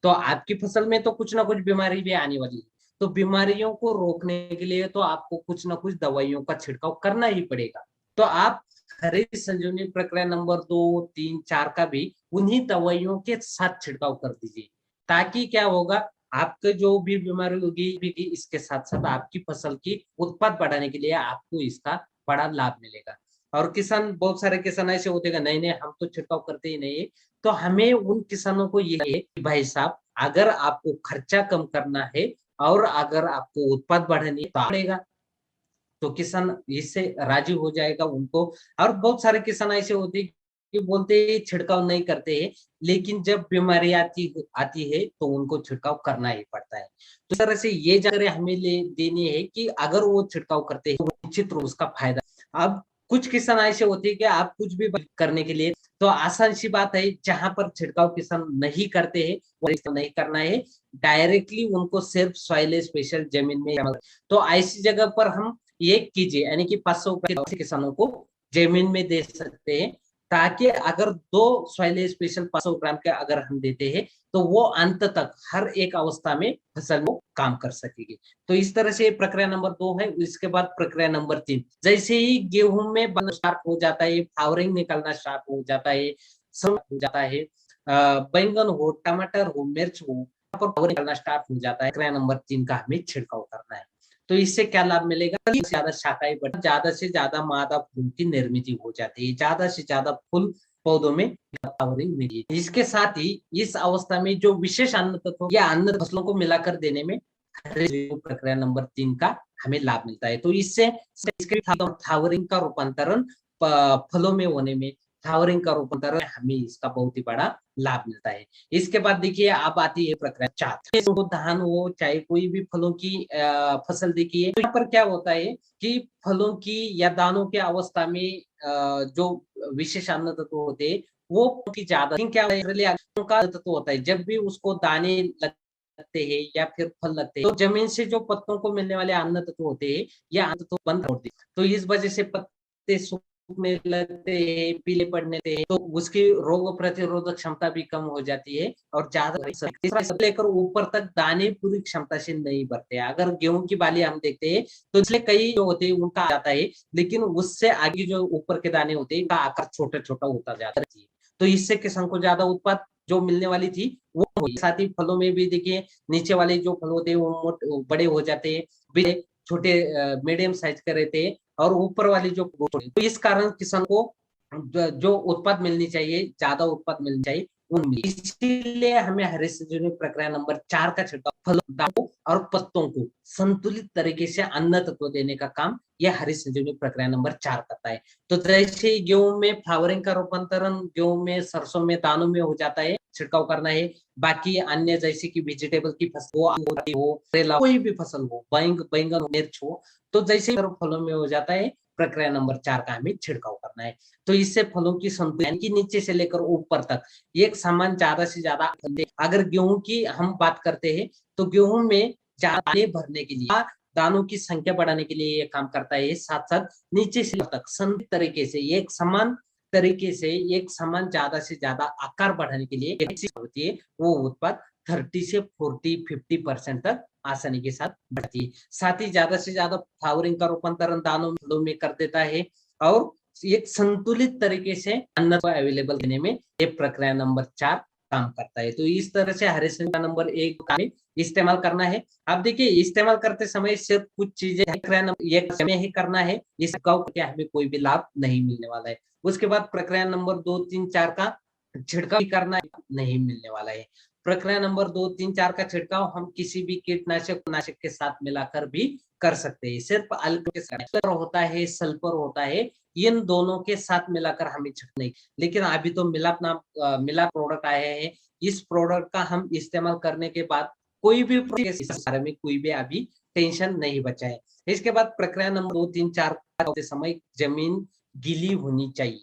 Speaker 1: तो आपकी फसल में तो कुछ ना कुछ बीमारी भी आने वाली है, तो बीमारियों को रोकने के लिए तो आपको कुछ ना कुछ दवाइयों का छिड़काव करना ही पड़ेगा। तो आप हरी संजीवनी प्रक्रिया नंबर 2, 3, 4 का भी उन्हीं दवाइयों के साथ छिड़काव कर दीजिए, ताकि क्या होगा, आपके जो भी बीमारी होगी इसके साथ साथ आपकी फसल की उत्पाद बढ़ाने के लिए आपको इसका बड़ा लाभ मिलेगा। और किसान, बहुत सारे किसान ऐसे होते हैं नहीं नहीं हम तो छिड़काव करते ही नहीं है। तो हमें उन किसानों को ये है कि भाई साहब, अगर आपको खर्चा कम करना है और अगर आपको उत्पाद बढ़ानी है तो पड़ेगा, तो किसान इससे राजी हो जाएगा उनको। और बहुत सारे किसान ऐसे होते हैं कि बोलते हैं छिड़काव नहीं करते हैं, लेकिन जब बीमारी आती है तो उनको छिड़काव करना ही पड़ता है। तो इस तरह से ये जानकारी हमें देनी है कि अगर वो छिड़काव करते हैं तो निश्चित रूप उसका फायदा। अब कुछ किसान ऐसे होते हैं कि आप कुछ भी करने के लिए तो आसान सी बात है, जहां पर छिड़काव किसान नहीं करते हैं वो नहीं करना है, डायरेक्टली उनको सिर्फ सॉइल स्पेशल जमीन में। तो ऐसी जगह पर हम ये कीजिए, यानी कि 500 किसानों को जमीन में दे सकते हैं। ताकि अगर 2 सॉइल स्पेशल 500 ग्राम के अगर हम देते हैं तो वो अंत तक हर एक अवस्था में फसल में काम कर सकेगी। तो इस तरह से प्रक्रिया नंबर 2 है। इसके बाद प्रक्रिया नंबर 3, जैसे ही गेहूं में बनना स्टार्ट हो जाता है, फ्लावरिंग निकलना स्टार्ट हो जाता है, हो जाता है, बैंगन हो, टमाटर हो, मिर्च हो, पर फ्लावर निकलना स्टार्ट हो जाता है, प्रक्रिया नंबर 3 का हमें छिड़काव करना है। तो इससे क्या लाभ मिलेगा? ज्यादा शाखाएं बढ़, ज्यादा से ज्यादा मादा फूल की निर्मित हो जाती है, ज्यादा से ज्यादा फूल पौधों में फ्लावरिंग मिली। इसके साथ ही इस अवस्था में जो विशेष अन्न तत्व या अन्न फसलों को मिलाकर देने में प्रक्रिया नंबर 3 का हमें लाभ मिलता है। तो इससे फ्लावरिंग का रूपांतरण फलों में होने में, फ्लावरिंग का रूपांतरण हमें इसका बहुत ही बड़ा लाभ मिलता है। इसके बाद देखिए अब आती है प्रक्रिया 4, धान हो चाहे कोई भी फलों की फसल देखिए, तो यहाँ पर क्या होता है कि फलों की या दानों के अवस्था में जो विशेष अन्न तत्व होते हैं वो की ज्यादा क्या का तत्व होता है। जब भी उसको दाने लगते हैं या फिर फल लगते हैं तो जमीन से जो पत्तों को मिलने वाले अन्न तत्व होते हैं या अन्न तत्व बंद होते हैं, तो इस वजह से पत्ते सूखने लगते हैं, पीले पड़ने लगते हैं, तो उसकी रोग प्रतिरोधक क्षमता भी कम हो जाती है और ज्यादा लेकर ऊपर तक दाने पूरी क्षमता से नहीं बढ़ते। अगर गेहूं की बाली हम देखते हैं तो इसलिए कई जो होते हैं उनका आ जाता है, लेकिन उससे आगे जो ऊपर के दाने होते हैं उनका आकार छोटा छोटा होता जाता है। तो इससे किसान को ज्यादा उत्पाद जो मिलने वाली थी वो हुई। साथ ही फलों में भी देखिए नीचे वाले जो फल होते हैं वो बड़े हो जाते हैं, छोटे मीडियम साइज के रहते हैं, और ऊपर वाली जो, तो इस कारण किसान को जो उत्पाद मिलनी चाहिए, ज्यादा उत्पाद मिलनी चाहिए, इसीलिए हमें हरित संजीवनी प्रक्रिया नंबर 4 का छिड़काव फलों और पत्तों को संतुलित तरीके से अन्न तत्व देने का काम यह हरित संजीवनी प्रक्रिया नंबर 4 करता है। तो जैसे गेहूं में फ्लावरिंग का रूपांतरण गेहूं में, सरसों में, दानों में हो जाता है, छिड़काव करना है। बाकी अन्य जैसे कि वेजिटेबल की फसल हो, करेला, कोई भी फसल हो, बैंगन, मिर्च हो, तो जैसे फलों में हो जाता है, प्रक्रिया नंबर 4 का हमें छिड़काव करना है। तो इससे फलों की संतुलन की नीचे से लेकर ऊपर तक एक समान ज्यादा से ज्यादा। अगर गेहूं की हम बात करते हैं तो गेहूं में दाने भरने के लिए, दानों की संख्या बढ़ाने के लिए ये काम करता है। साथ साथ नीचे से तक संतुलित तरीके से एक समान तरीके से एक समान ज्यादा से ज्यादा आकार बढ़ाने के लिए होती है, वो उत्पाद 30 से 40-50% तक आसानी के साथ बढ़ती है। साथ ही ज्यादा से ज्यादा फ्लावरिंग का रूपांतरण दानों फलों में कर देता है और एक संतुलित तरीके से अन्न को अवेलेबल देने में ये प्रक्रिया नंबर 4 काम करता है। तो इस तरह से हरित संजीवनी नंबर 1 का इस्तेमाल करना है। अब देखिए इस्तेमाल करते समय सिर्फ कुछ चीजें ही करना है, इस हमें कोई भी लाभ नहीं मिलने वाला है। उसके बाद प्रक्रिया नंबर 2, 3, 4 का छिड़काव करना नहीं मिलने वाला है। प्रक्रिया नंबर 2, 3, 4 का छिड़काव हम किसी भी कीटनाशक के साथ मिलाकर भी कर सकते हैं। सिर्फ अल्कोहल होता है, सल्फर होता है, इन दोनों के साथ मिलाकर हमें छिड़कना है। लेकिन अभी तो मिलाप प्रोडक्ट आए हैं, इस प्रोडक्ट का हम इस्तेमाल करने के बाद कोई भी बारे में कोई भी अभी टेंशन नहीं बचा है। इसके बाद प्रक्रिया नंबर 2, 3, 4 करते समय जमीन गीली होनी चाहिए।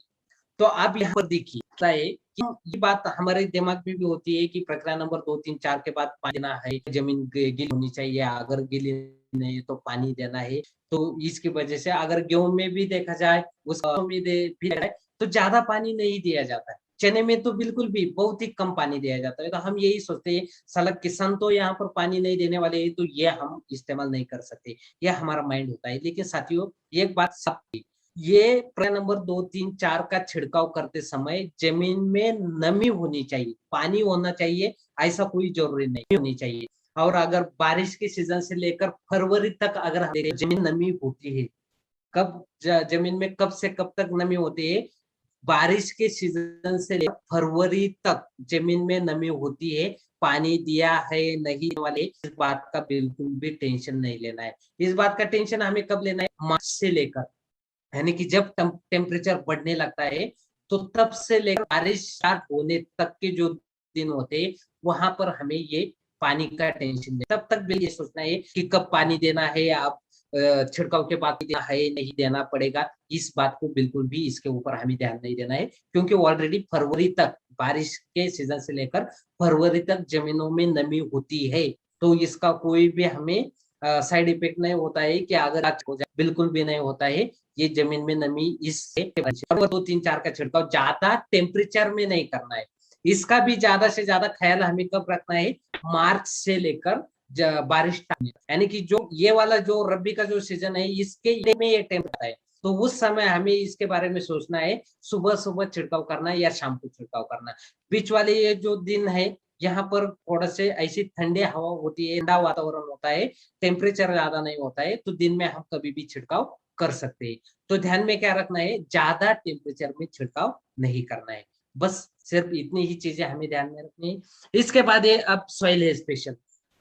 Speaker 1: तो आप यहाँ पर देखिए कि ये बात हमारे दिमाग में भी होती है कि प्रक्रिया नंबर 2, 3, 4 के बाद पानी देना है, जमीन गीली होनी चाहिए, अगर गीली नहीं तो पानी देना है। तो इसकी वजह से अगर गेहूं में भी देखा जाए तो ज्यादा पानी नहीं दिया जाता है, चने में तो बिल्कुल भी बहुत ही कम पानी दिया जाता है। तो हम यही सोचते हैं साला किसान तो यहाँ पर पानी नहीं देने वाले है, तो ये हम इस्तेमाल नहीं कर सकते, यह हमारा माइंड होता है। लेकिन साथियों एक बात सब, ये प्रक्रिया नंबर 2, 3, 4 का छिड़काव करते समय जमीन में नमी होनी चाहिए, पानी होना चाहिए, ऐसा कोई जरूरी नहीं होनी चाहिए। और अगर बारिश के सीजन से लेकर फरवरी तक अगर जमीन नमी होती है, कब जमीन में कब से कब तक नमी होती है, बारिश के सीजन से लेकर फरवरी तक जमीन में नमी होती है। पानी दिया है नहीं वाले इस बात का बिल्कुल भी टेंशन नहीं लेना है। इस बात का टेंशन हमें कब लेना है? मार्च से लेकर, यानी कि जब टेम्परेचर बढ़ने लगता है तो तब से लेकर बारिश स्टार्ट होने तक के जो दिन होते हैं वहां पर हमें ये पानी का टेंशन तब तक भी ये सोचना है कि कब पानी देना है, आप छिड़काव के बाद देना है नहीं देना पड़ेगा, इस बात को बिल्कुल भी इसके ऊपर हमें ध्यान नहीं देना है। क्योंकि ऑलरेडी फरवरी तक, बारिश के सीजन से लेकर फरवरी तक जमीनों में नमी होती है, तो इसका कोई भी हमें साइड इफेक्ट नहीं होता है कि अगर आज हो जाए, बिल्कुल भी नहीं होता है। ये जमीन में नमी इससे 2-3-4 का छिड़काव ज्यादा टेम्परेचर में नहीं करना है। इसका भी ज्यादा से ज्यादा ख्याल हमें कब रखना है, मार्च से लेकर बारिश तक, यानी कि जो ये वाला जो रबी का जो सीजन है इसके में ये टेम्परेचर है, तो उस समय हमें इसके बारे में सोचना है, सुबह सुबह छिड़काव करना है या शाम को छिड़काव करना है। बीच वाले ये जो दिन है यहाँ पर थोड़ा से ऐसी ठंडी हवा होती है, ठंडा वातावरण होता है, टेम्परेचर ज्यादा नहीं होता है, तो दिन में हम कभी भी छिड़काव कर सकते हैं। तो ध्यान में क्या रखना है, ज्यादा टेम्परेचर में छिड़काव नहीं करना है। बस सिर्फ इतनी ही चीजें हमें ध्यान में रखनी है। इसके बाद ये अब सॉइल है स्पेशल,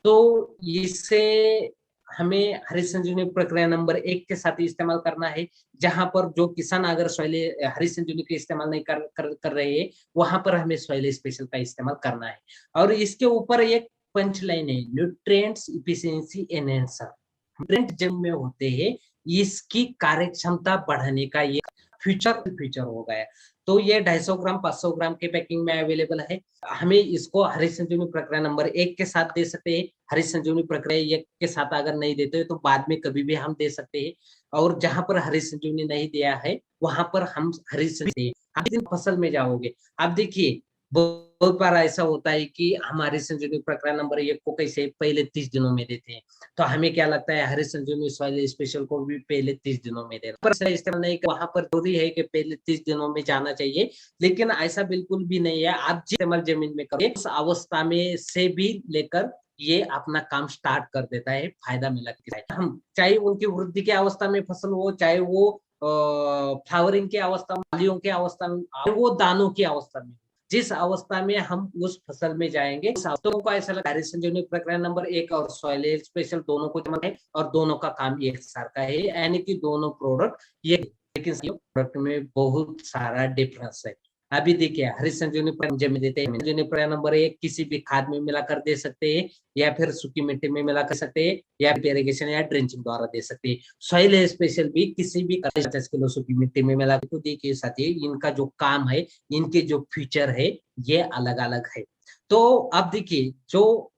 Speaker 1: तो इससे हमें हरित संजीवनी प्रक्रिया नंबर 1 के साथ ही इस्तेमाल करना है। जहां पर जो किसान अगर सॉइल हरित संजीवनी का इस्तेमाल नहीं कर रहे हैं, वहां पर हमें सॉइल स्पेशल का इस्तेमाल करना है। और इसके ऊपर एक पंच लाइन है, न्यूट्रिएंट्स इफिशिएंसी एनहेंसर। न्यूट्रिएंट जमीन में होते हैं, इसकी कार्यक्षमता बढ़ाने का ये फीचर हो गया। तो ये 250 ग्राम 500 ग्राम के पैकिंग में अवेलेबल है। हमें इसको हरित संजीवनी प्रक्रिया नंबर 1 के साथ दे सकते हैं। हरित संजीवनी प्रक्रिया 1 के साथ अगर नहीं देते तो बाद में कभी भी हम दे सकते हैं। और जहां पर हरित संजीवनी नहीं दिया है वहां पर हम हरित संजीवनी, आप दिन फसल में जाओगे, आप देखिए बहुत बार ऐसा होता है कि हमारी संजीवनी प्रक्रिया नंबर 1 को कैसे पहले 30 दिनों में देते हैं, तो हमें क्या लगता है हरित संजीवनी सॉइल स्पेशल को भी पहले 30 दिनों में देना, पर इस्तेमाल नहीं, वहां पर जरूरी है कि पहले 30 दिनों में जाना चाहिए, लेकिन ऐसा बिल्कुल भी नहीं है। आप इस्तेमाल जमीन में करें उस अवस्था में से भी लेकर ये अपना काम स्टार्ट कर देता है, फायदा मिला। हम चाहे उनकी वृद्धि की अवस्था में फसल हो, चाहे वो फ्लावरिंग की अवस्था में, फलियों की अवस्था में, वो दानों की अवस्था में, जिस अवस्था में हम उस फसल में जाएंगे, तो को ऐसा लगता है हरित संजीवनी प्रक्रिया नंबर 1 और सॉइल स्पेशल दोनों को जमा है और दोनों का काम एक सार का है, यानी कि दोनों प्रोडक्ट ये, लेकिन प्रोडक्ट में बहुत सारा डिफरेंस है। अभी देखिए हरित संजीवनी जमीन देते हैं, संजीवनी प्रक्रिया नंबर 1 किसी भी खाद में मिलाकर दे सकते हैं, या फिर सूखी मिट्टी में मिलाकर सकते हैं, या इरिगेशन या ड्रेंचिंग द्वारा दे सकते हैं। सॉइल स्पेशल भी किसी भी 50 किलो सूखी मिट्टी में मिलाकर, तो देखिए साथी इनका जो काम है, इनके जो फीचर है ये अलग अलग है। तो अब देखिए जो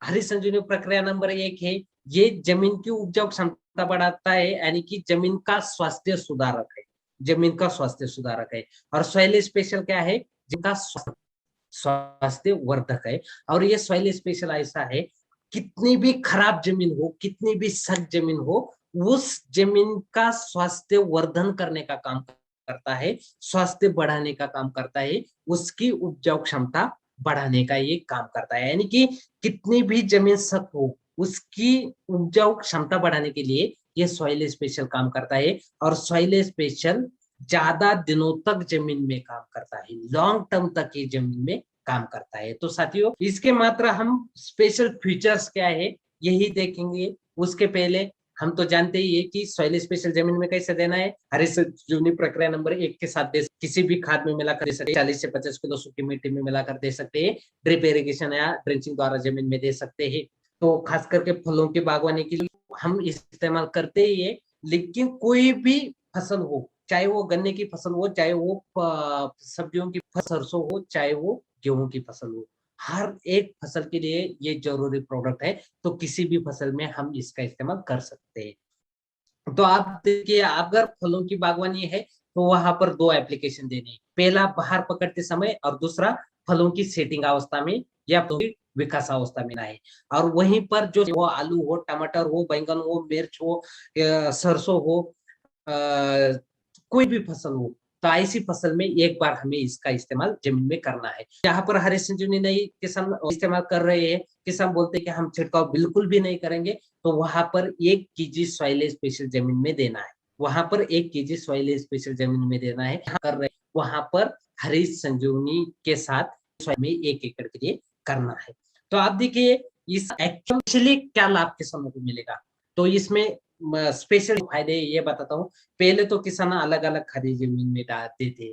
Speaker 1: हरित संजीवनी प्रक्रिया नंबर 1 है, ये जमीन की उपजाऊ क्षमता बढ़ाता है, यानी कि जमीन का स्वास्थ्य सुधारक है, जमीन का स्वास्थ्य सुधारक है। और सॉइल स्पेशल क्या है, जिनका स्वास्थ्य वर्धक है। और ये सॉइल स्पेशल ऐसा है, कितनी भी खराब जमीन हो, कितनी भी सख्त जमीन हो, उस जमीन का स्वास्थ्य वर्धन करने का काम करता है, स्वास्थ्य बढ़ाने का काम करता है, उसकी उपजाऊ क्षमता बढ़ाने का ये काम करता है। यानी कि कितनी भी जमीन सख्त हो, उसकी उपजाऊ क्षमता बढ़ाने के लिए ये सॉइल स्पेशल काम करता है। और सॉइल स्पेशल ज्यादा दिनों तक जमीन में काम करता है, लॉन्ग टर्म तक ये जमीन में काम करता है। तो साथियों इसके मात्र हम स्पेशल फीचर्स क्या है यही देखेंगे। उसके पहले हम तो जानते ही है कि सॉइल स्पेशल जमीन में कैसे देना है। हरित संजीवनी प्रक्रिया नंबर 1 के साथ दे, किसी भी खाद में मिलाकर दे सकते हैं, 40 से 50 किलो सूखी मिट्टी में मिलाकर दे सकते हैं, ड्रिप इरिगेशन या ड्रेंचिंग द्वारा जमीन में दे सकते हैं। तो खास करके फलों की बागवानी के लिए हम इस्तेमाल करते ही है, लेकिन कोई भी फसल हो, चाहे वो गन्ने की फसल हो, चाहे वो सब्जियों की फसल, सरसों हो, चाहे वो गेहूं की फसल हो, हर एक फसल के लिए ये जरूरी प्रोडक्ट है। तो किसी भी फसल में हम इसका इस्तेमाल कर सकते हैं। तो आप देखिए अगर फलों की बागवानी है तो वहां पर 2 एप्लीकेशन देने, पहला बाहर पकड़ते समय और दूसरा फलों की सेटिंग अवस्था में या विकास अवस्था में है। और वहीं पर जो वो आलू हो, टमाटर हो, बैंगन हो, मिर्च हो, सरसों हो, कोई भी फसल हो, तो ऐसी फसल में एक बार हमें इसका इस्तेमाल जमीन में करना है। जहां पर हरित संजीवनी नहीं किसान इस्तेमाल कर रहे हैं, किसान बोलते हैं कि हम छिड़काव बिल्कुल भी नहीं करेंगे, तो वहां पर 1 kg सॉइल स्पेशल जमीन में देना है, वहां पर 1 kg सॉइल स्पेशल जमीन में देना है। कर रहे वहां पर हरित संजीवनी के साथ में 1 एकड़ के लिए करना है। तो आप देखिए इस एक्चुअली क्या लाभ किसानों को मिलेगा। तो इसमें स्पेशल फायदे ये बताता हूँ। पहले तो किसान अलग अलग खादी जमीन में डालते थे,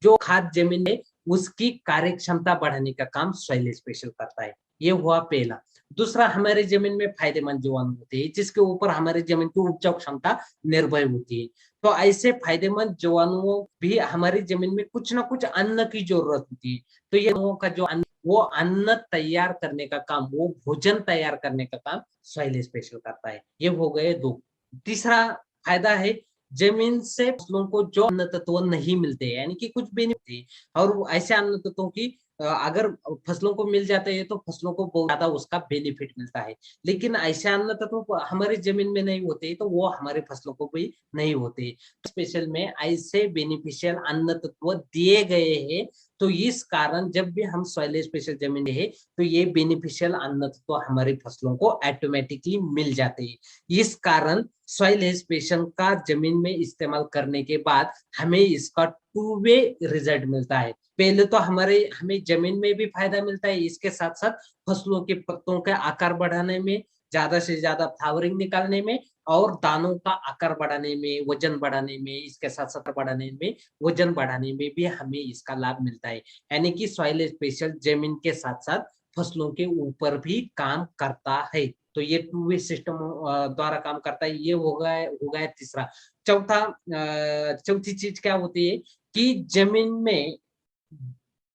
Speaker 1: जो खाद जमीन है उसकी कार्यक्षमता बढ़ाने का काम सॉइल स्पेशल करता है, ये हुआ पहला। दूसरा, हमारे जमीन में फायदेमंद जीवाणु होते हैं, जिसके ऊपर हमारे जमीन की उपजाऊ क्षमता निर्भर होती है। तो ऐसे फायदेमंद जीवाणुओं भी हमारी जमीन में कुछ ना कुछ अन्न की जरूरत होती है, तो ये का जो अन्न, वो अन्न तैयार करने का काम, वो भोजन तैयार करने का काम सॉइल स्पेशल करता है। ये हो गए 2। तीसरा फायदा है, जमीन से फसलों को जो अन्न तत्व नहीं मिलते, यानी कि कुछ भी नहीं मिलते, और ऐसे अन्न तत्वों की अगर फसलों को मिल जाते हैं तो फसलों को बहुत ज्यादा उसका बेनिफिट मिलता है। लेकिन ऐसे अन्न तत्व हमारी जमीन में नहीं होते तो वो हमारे फसलों को भी नहीं होते। स्पेशल में ऐसे बेनिफिशियल अन्न तत्व दिए गए हैं, तो इस कारण जब भी हम सॉइल स्पेशल जमीन है तो ये बेनिफिशियल अन्न तत्व हमारी फसलों को ऑटोमेटिकली मिल जाते हैं। इस कारण सॉइल स्पेशल का जमीन में इस्तेमाल करने के बाद हमें इसका टू वे रिजल्ट मिलता है। पहले तो हमें जमीन में भी फायदा मिलता है, इसके साथ साथ फसलों के पत्तों का आकार बढ़ाने में, ज्यादा से ज्यादा फ्लावरिंग निकालने में, और दानों का आकार बढ़ाने में, वजन बढ़ाने में, इसके साथ साथ बढ़ाने में, वजन बढ़ाने में भी हमें इसका लाभ मिलता है। यानी कि सॉइल स्पेशल जमीन के साथ साथ फसलों के ऊपर भी काम करता है। तो ये टू वे सिस्टम द्वारा काम करता है। ये हो गया तीसरा। चौथी चीज क्या होती है कि जमीन में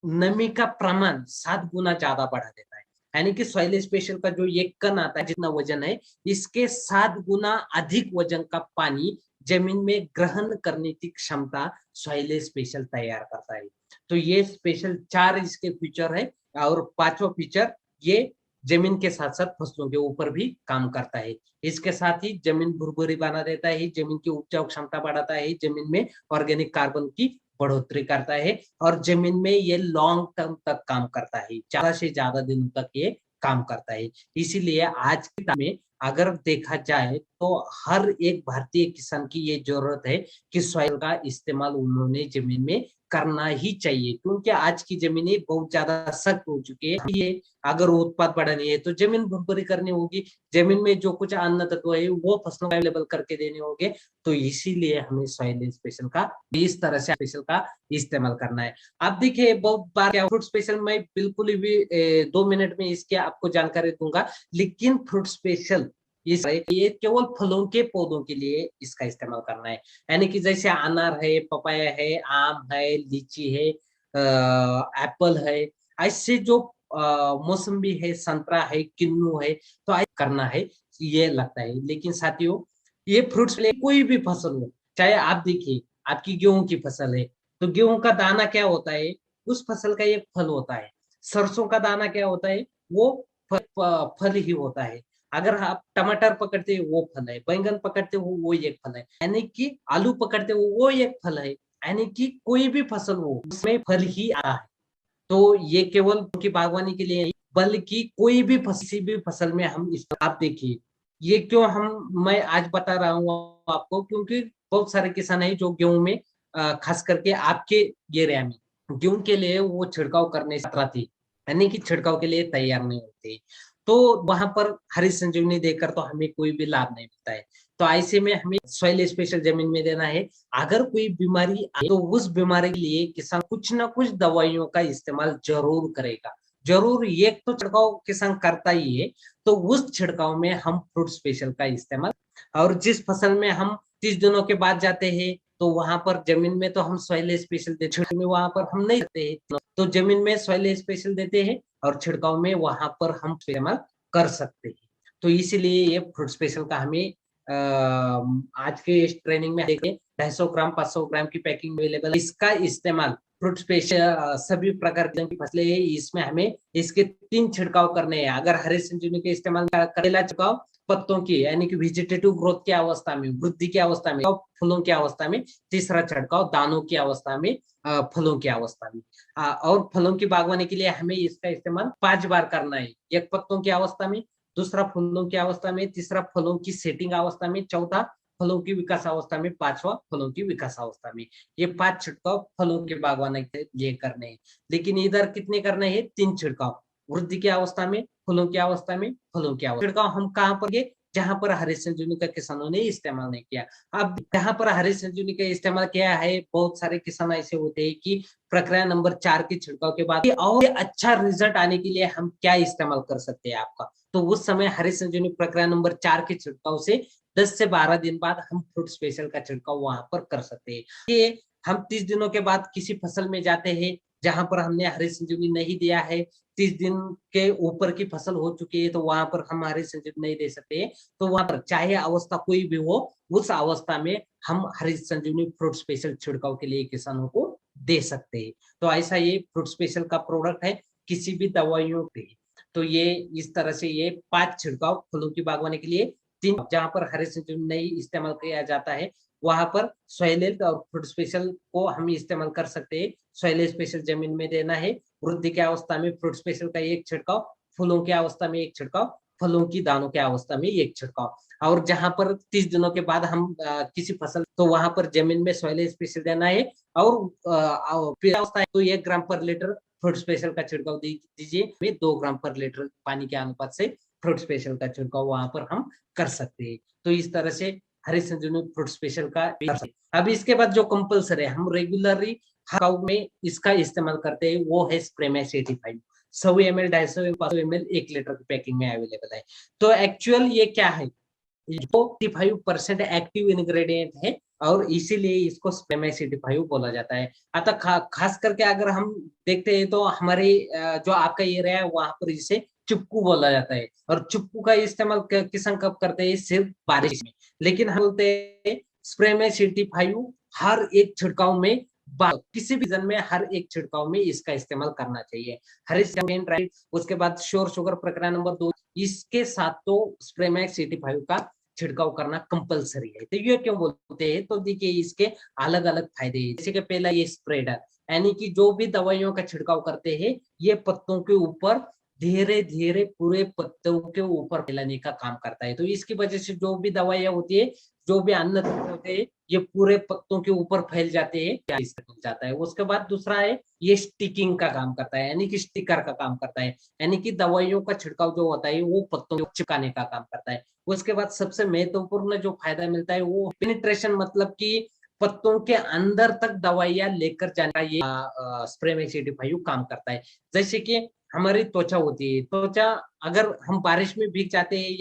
Speaker 1: नमी का प्रमाण 7 गुना ज्यादा बढ़ा देता है। यानी कि सॉइल स्पेशल का जो ये कण आता है, जितना वजन है, इसके 7 गुना अधिक वजन का पानी जमीन में ग्रहण करने की क्षमता सॉइल स्पेशल तैयार करता है। तो ये स्पेशल 4 इसके फीचर है, और 5वां फीचर ये जमीन के साथ साथ फसलों के ऊपर भी काम करता है। इसके साथ ही जमीन भुरभुरी बना देता है, जमीन की उपजाऊ क्षमता बढ़ाता है, जमीन में ऑर्गेनिक कार्बन की बढ़ोतरी करता है, और जमीन में ये लॉन्ग टर्म तक काम करता है, ज्यादा से ज्यादा दिनों तक ये काम करता है। इसीलिए आज के टाइम में अगर देखा जाए तो हर एक भारतीय किसान की ये जरूरत है कि सॉइल का इस्तेमाल उन्होंने जमीन में करना ही चाहिए, क्योंकि आज की जमीनें बहुत ज्यादा सख्त हो चुकी है। ये अगर उत्पाद बढ़ानी है तो जमीन भुरभुरी करनी होगी, जमीन में जो कुछ अन्न तत्व है वो फसलों को अवेलेबल करके देने होंगे। तो इसीलिए हमें सॉइल स्पेशल का इस तरह से स्पेशल का इस्तेमाल करना है। आप देखिए बहुत बार क्या फ्रूट स्पेशल में बिल्कुल भी 2 मिनट में इसके आपको जानकारी दूंगा, लेकिन फ्रूट स्पेशल ये केवल फलों के पौधों के लिए इसका इस्तेमाल करना है। यानी कि जैसे अनार है, पपाया है, आम है, लीची है, एप्पल है, ऐसे जो मौसम्बी है, संतरा है, किन्नू है, तो ऐसा करना है ये लगता है। लेकिन साथियों, ये फ्रूट्स कोई भी फसल हो, चाहे आप देखिए आपकी गेहूं की फसल है, तो गेहूं का दाना क्या होता है, उस फसल का एक फल होता है। सरसों का दाना क्या होता है, वो फल ही होता है। अगर आप टमाटर पकड़ते हो वो फल है, बैंगन पकड़ते हो वो एक फल है, यानी कि आलू पकड़ते हो वो एक फल है। यानी कि कोई भी फसल हो उसमें फल ही आ है। तो ये केवल की बागवानी के लिए नहीं, बल्कि कोई भी किसी भी फसल में हम इस आप देखिए, ये क्यों मैं आज बता रहा हूँ आपको, क्योंकि बहुत सारे किसान है जो गेहूं में खास करके आपके एरिया में गेहूं के लिए वो छिड़काव करने से थी, यानी कि छिड़काव के लिए तैयार नहीं होते, तो वहां पर हरी संजीवनी देकर तो हमें कोई भी लाभ नहीं मिलता है। तो ऐसे में हमें सॉइल स्पेशल जमीन में देना है। अगर कोई बीमारी आए तो उस बीमारी के लिए किसान कुछ ना कुछ दवाइयों का इस्तेमाल जरूर करेगा, जरूर। एक तो छिड़काव किसान करता ही है, तो उस छिड़काव में हम फ्रूट स्पेशल का इस्तेमाल, और जिस फसल में हम 30 दिनों के बाद जाते हैं तो वहां पर जमीन में तो हम सॉइल स्पेशल देते हैं, वहां पर हम नहीं देते हैं, तो जमीन में सॉइल स्पेशल देते हैं और छिड़काव में वहां पर हम इस्तेमाल कर सकते हैं। तो इसीलिए ये फ्रूट स्पेशल का हमें आज के इस ट्रेनिंग में देखिए 250 ग्राम 500 ग्राम की पैकिंग अवेलेबल है। इसका इस्तेमाल फ्रूट स्पेशल सभी प्रकार की फसलें है, इसमें हमें इसके 3 छिड़काव करने हैं। अगर हरे संजीवनी के इस्तेमाल करेला छिड़काव पत्तों की, यानी कि वेजिटेटिव ग्रोथ की अवस्था में, वृद्धि की अवस्था में, फूलों की अवस्था में, तीसरा छिड़काव दानों की अवस्था में, फलों की अवस्था में। और फलों की बागवानी के लिए हमें इसका इस्तेमाल 5 बार करना है। एक पत्तों की अवस्था में, दूसरा फूलों की अवस्था में, तीसरा फलों की सेटिंग अवस्था में, चौथा फलों की विकास अवस्था में, 5वां फलों की विकास अवस्था में। ये 5 छिड़काव फलों के बागवानी के लिए करने हैं। लेकिन इधर कितने करने हैं, 3 छिड़काव, वृद्धि की अवस्था में, फूलों की अवस्था में, फलों की अवस्था। छिड़काव हम कहाँ पर गए, जहां पर हरे संजीवनी का किसानों ने इस्तेमाल नहीं किया। अब जहां पर हरे संजीवनी का इस्तेमाल किया है, बहुत सारे किसान ऐसे होते हैं कि प्रक्रिया नंबर 4 के छिड़काव के बाद और अच्छा रिजल्ट आने के लिए हम क्या इस्तेमाल कर सकते हैं आपका, तो उस समय हरे संजीवनी प्रक्रिया नंबर 4 के छिड़काव से 10 से 12 दिन बाद हम फ्रूट स्पेशल का छिड़काव वहां पर कर सकते हैं। ये हम 30 दिनों के बाद किसी फसल में जाते हैं जहां पर हमने हरी संजीवनी नहीं दिया है, 30 दिन के ऊपर की फसल हो चुकी है, तो वहां पर हम हरी संजीवनी नहीं दे सकते। तो वहां पर चाहे अवस्था कोई भी हो, उस अवस्था में हम हरी संजीवनी फ्रूट स्पेशल छिड़काव के लिए किसानों को दे सकते हैं। तो ऐसा ये फ्रूट स्पेशल का प्रोडक्ट है किसी भी दवाइयों पे। तो ये इस तरह से ये 5 छिड़काव फलों की बागवानी के लिए, 3 जहां पर हरी संजीवनी नहीं इस्तेमाल किया जाता है वहां पर सॉइल हेल्थ और फ्रूट स्पेशल को हम इस्तेमाल कर सकते हैं। सॉइल स्पेशल जमीन में देना है, वृद्धि की अवस्था में फ्रूट स्पेशल का एक छिड़काव, फूलों की अवस्था में एक छिड़काव, फलों की दानों की अवस्था में एक छिड़काव। और जहां पर 30 दिनों के बाद हम किसी फसल, तो वहां पर जमीन में सॉइल स्पेशल देना है, और अवस्था है तो 1 ग्राम पर लीटर फ्रूट स्पेशल का छिड़काव दीजिए। 2 ग्राम पर लीटर पानी के अनुपात से फ्रूट स्पेशल का छिड़काव वहां पर हम कर सकते हैं। तो इस तरह से हरी संजीवनी फ्रूट स्पेशल का। अब इसके बाद जो कंपलसरी है, हम रेगुलरली हर में इसका इस्तेमाल करते हैं, वो है Spraymax 85। 100 ml, 250 ml, 500 ml 1 litre की पैकिंग में अवेलेबल है। तो एक्चुअल ये क्या है, जो 85% एक्टिव इंग्रेडिएंट है, और इसीलिए इसको स्प्रेमैक्स 85 बोला जाता है। अतः खास करके अगर हम देखते हैं तो हमारे जो आपका एरिया है वहां पर इसे चुप्पू बोला जाता है, और चुप्पू का इस्तेमाल किसान कब करते हैं, सिर्फ बारिश में। लेकिन हम बोलते हैं स्प्रेमैक्स 85 हर एक छिड़काव में, किसी भी सीजन में हर एक छिड़काव में इसका इस्तेमाल करना चाहिए। हरी, उसके बाद श्योर शुगर प्रक्रिया नंबर 2, इसके साथ तो स्प्रेमैक्स 85 का छिड़काव करना कंपलसरी है। तो ये क्यों बोलते हैं, तो देखिए इसके अलग अलग फायदे हैं। जैसे कि पहला ये स्प्रेडर, यानी कि जो भी दवाइयों का छिड़काव करते हैं ये पत्तों के ऊपर धीरे धीरे पूरे पत्तों के ऊपर फैलाने का काम करता है। तो इसकी वजह से जो भी दवाइयां होती है, जो भी अन्न होते हैं, ये पूरे पत्तों के ऊपर फैल जाते हैं, जाता है। उसके बाद दूसरा है ये स्टिकिंग का काम करता है, यानी कि स्टिकर का काम करता है, यानी कि दवाइयों का छिड़काव जो होता है वो पत्तों को चिपकाने का काम करता है। उसके बाद सबसे महत्वपूर्ण जो फायदा मिलता है वो पेनिट्रेशन, मतलब कि पत्तों के अंदर तक दवाइयां लेकर जाने का ये स्प्रेमैक्स 85 काम करता है। जैसे कि हमारी त्वचा होती है, त्वचा अगर हम बारिश में भीग जाते हैं,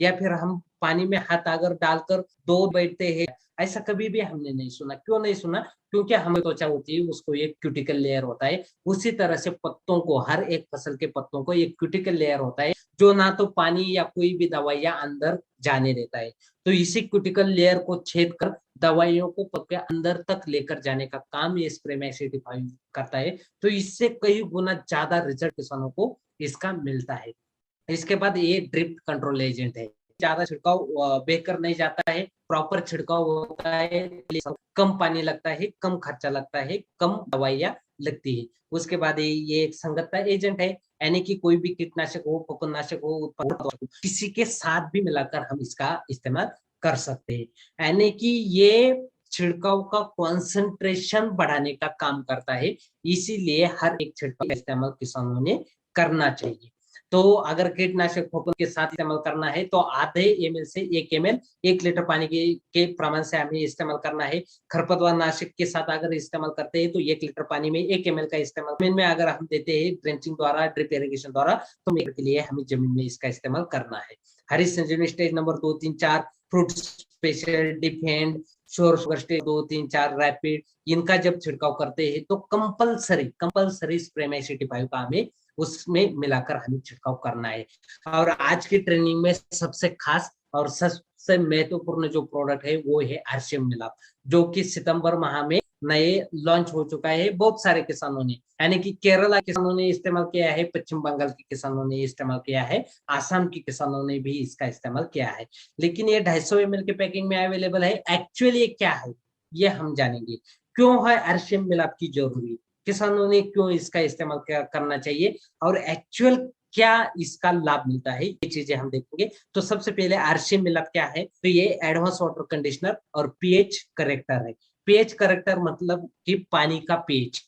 Speaker 1: या फिर हम पानी में हाथ अगर डालकर दो बैठते हैं, ऐसा कभी भी हमने नहीं सुना। क्यों नहीं सुना, क्योंकि हमें त्वचा होती है उसको एक क्यूटिकल लेयर होता है। उसी तरह से पत्तों को, हर एक फसल के पत्तों को एक क्यूटिकल लेयर होता है, जो ना तो पानी या कोई भी दवाइयां अंदर जाने देता है। तो इसी क्यूटिकल लेयर को छेद कर दवाइयों को पत्ते अंदर तक लेकर जाने का काम ये स्प्रेमैक्स 85 करता है। तो इससे कई गुना ज्यादा रिजल्ट किसानों को इसका मिलता है। इसके बाद ये ड्रिप कंट्रोल एजेंट है, ज्यादा छिड़काव बेकर नहीं जाता है, प्रॉपर छिड़काव होता है, कम पानी लगता है, कम खर्चा लगता है, कम दवाइयां लगती है। उसके बाद ये एक संगतता एजेंट है, यानी कि कोई भी कीटनाशक हो, फफूंदनाशक हो, किसी के साथ भी मिलाकर हम इसका इस्तेमाल कर सकते हैं। यानी कि ये छिड़काव का कॉन्सेंट्रेशन बढ़ाने का काम करता है, इसीलिए हर एक छिड़काव का इस्तेमाल किसानों ने करना चाहिए। तो अगर कीटनाशक फफूंद के साथ इस्तेमाल करना है तो आधे ml से 1 ml 1 लीटर पानी के प्रमाण से हमें इस्तेमाल करना है। खरपतवार नाशक के साथ अगर इस्तेमाल करते हैं तो 1 लीटर पानी में 1 ml का इस्तेमाल, जमीन में अगर हम देते हैं ड्रेंचिंग द्वारा, ड्रिप इरिगेशन द्वारा, तो के लिए हमें जमीन में इसका इस्तेमाल करना है। Hari Sanjivani stage number 2, 3, 4, fruit special, defend, sure sugar stage 2, 3, 4, rapid, इनका जब छिड़काव करते हैं तो कंपलसरी स्प्रेमैक्स 85 का हमें उसमें मिलाकर हमें छिड़काव करना है। और आज की ट्रेनिंग में सबसे खास और सबसे महत्वपूर्ण जो प्रोडक्ट है वो है आरसीएम मिलाप, जो कि सितंबर माह में नए लॉन्च हो चुका है। बहुत सारे किसानों ने, यानी कि केरला किसानों ने इस्तेमाल किया है, पश्चिम बंगाल के किसानों ने इस्तेमाल किया है, आसाम के किसानों ने भी इसका इस्तेमाल किया है। लेकिन ये 250 ml के पैकिंग में अवेलेबल है। एक्चुअली ये क्या है ये हम जानेंगे। क्यों है आरसीएम मिलाप की जरूरी, किसानों ने क्यों इसका इस्तेमाल करना चाहिए, और एक्चुअल क्या इसका लाभ मिलता है, ये चीजें हम देखेंगे। तो सबसे पहले आरसीएम मिलाप क्या है, तो ये एडवांस वाटर कंडीशनर और पीएच करेक्टर है। पीएच करेक्टर मतलब कि पानी का पीएच।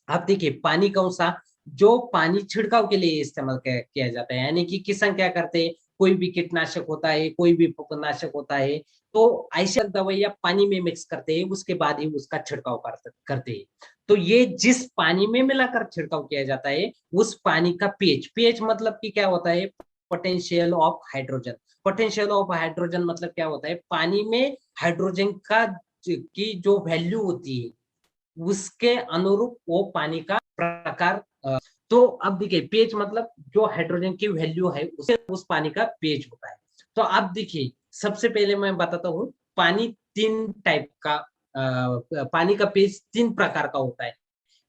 Speaker 1: आप देखिए पानी कौन सा, जो पानी छिड़काव के लिए इस्तेमाल किया जाता है, यानी कि किसान क्या करते हैं, कोई भी कीटनाशक होता है, कोई भी फफूंदनाशक होता है, तो ऐसी दवाइयां पानी में मिक्स करते हैं, उसके बाद ही उसका छिड़काव करते हैं। तो ये जिस पानी में मिलाकर छिड़काव किया जाता है उस पानी का पीएच मतलब कि क्या होता है, potential of hydrogen. Potential of hydrogen मतलब क्या होता है, पानी में हाइड्रोजन का की जो वैल्यू होती है, उसके अनुरूप वो पानी का प्रकार। तो अब देखिए पीएच मतलब जो हाइड्रोजन की वैल्यू है उसे उस पानी का पीएच होता है। तो आप देखिए सबसे पहले मैं बताता हूँ, पानी तीन टाइप का, पानी का पीएच तीन प्रकार का होता है।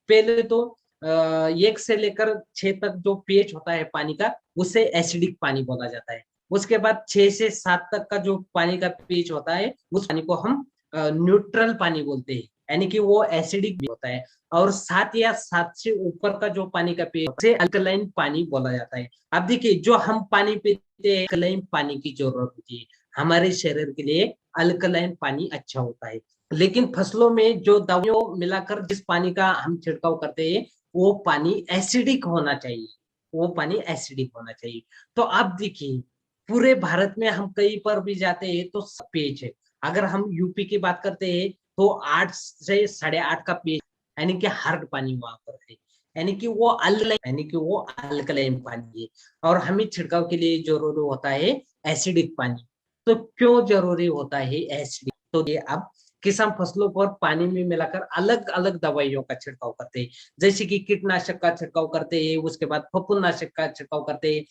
Speaker 1: पहले तो 1 से लेकर 6 तक जो पीएच होता है पानी का, उसे एसिडिक पानी बोला जाता है। उसके बाद 6 से 7 तक का जो पानी का पीएच होता है, उस पानी को हम न्यूट्रल पानी बोलते हैं, यानी कि वो एसिडिक भी होता है। और 7 या 7 से ऊपर का जो पानी का पीएच उसे अल्कलाइन पानी बोला जाता है। अब देखिए जो हम पानी पीते हैं, अल्कलाइन पानी की जरूरत होती है हमारे शरीर के लिए, अल्कलाइन पानी अच्छा होता है। लेकिन फसलों में जो दवाइयों मिलाकर जिस पानी का हम छिड़काव करते हैं, वो पानी एसिडिक होना चाहिए, वो पानी एसिडिक होना चाहिए। तो आप देखिए पूरे भारत में हम कहीं पर भी जाते हैं तो पेज है। अगर हम यूपी की बात करते हैं तो 8 से 8.5 का पेज, यानी कि हार्ड पानी वहां पर है, यानी कि वो अल्कलाइन पानी है। और हमें छिड़काव के लिए जरूरी होता है एसिडिक पानी। तो क्यों जरूरी होता है एसिडिक? तो ये अब किसान फसलों पर पानी में मिलाकर अलग अलग दवाइयों का छिड़काव करते हैं, जैसे कि कीटनाशक का छिड़काव करते हैं, उसके बाद फफूंदनाशक का छिड़काव करते हैं,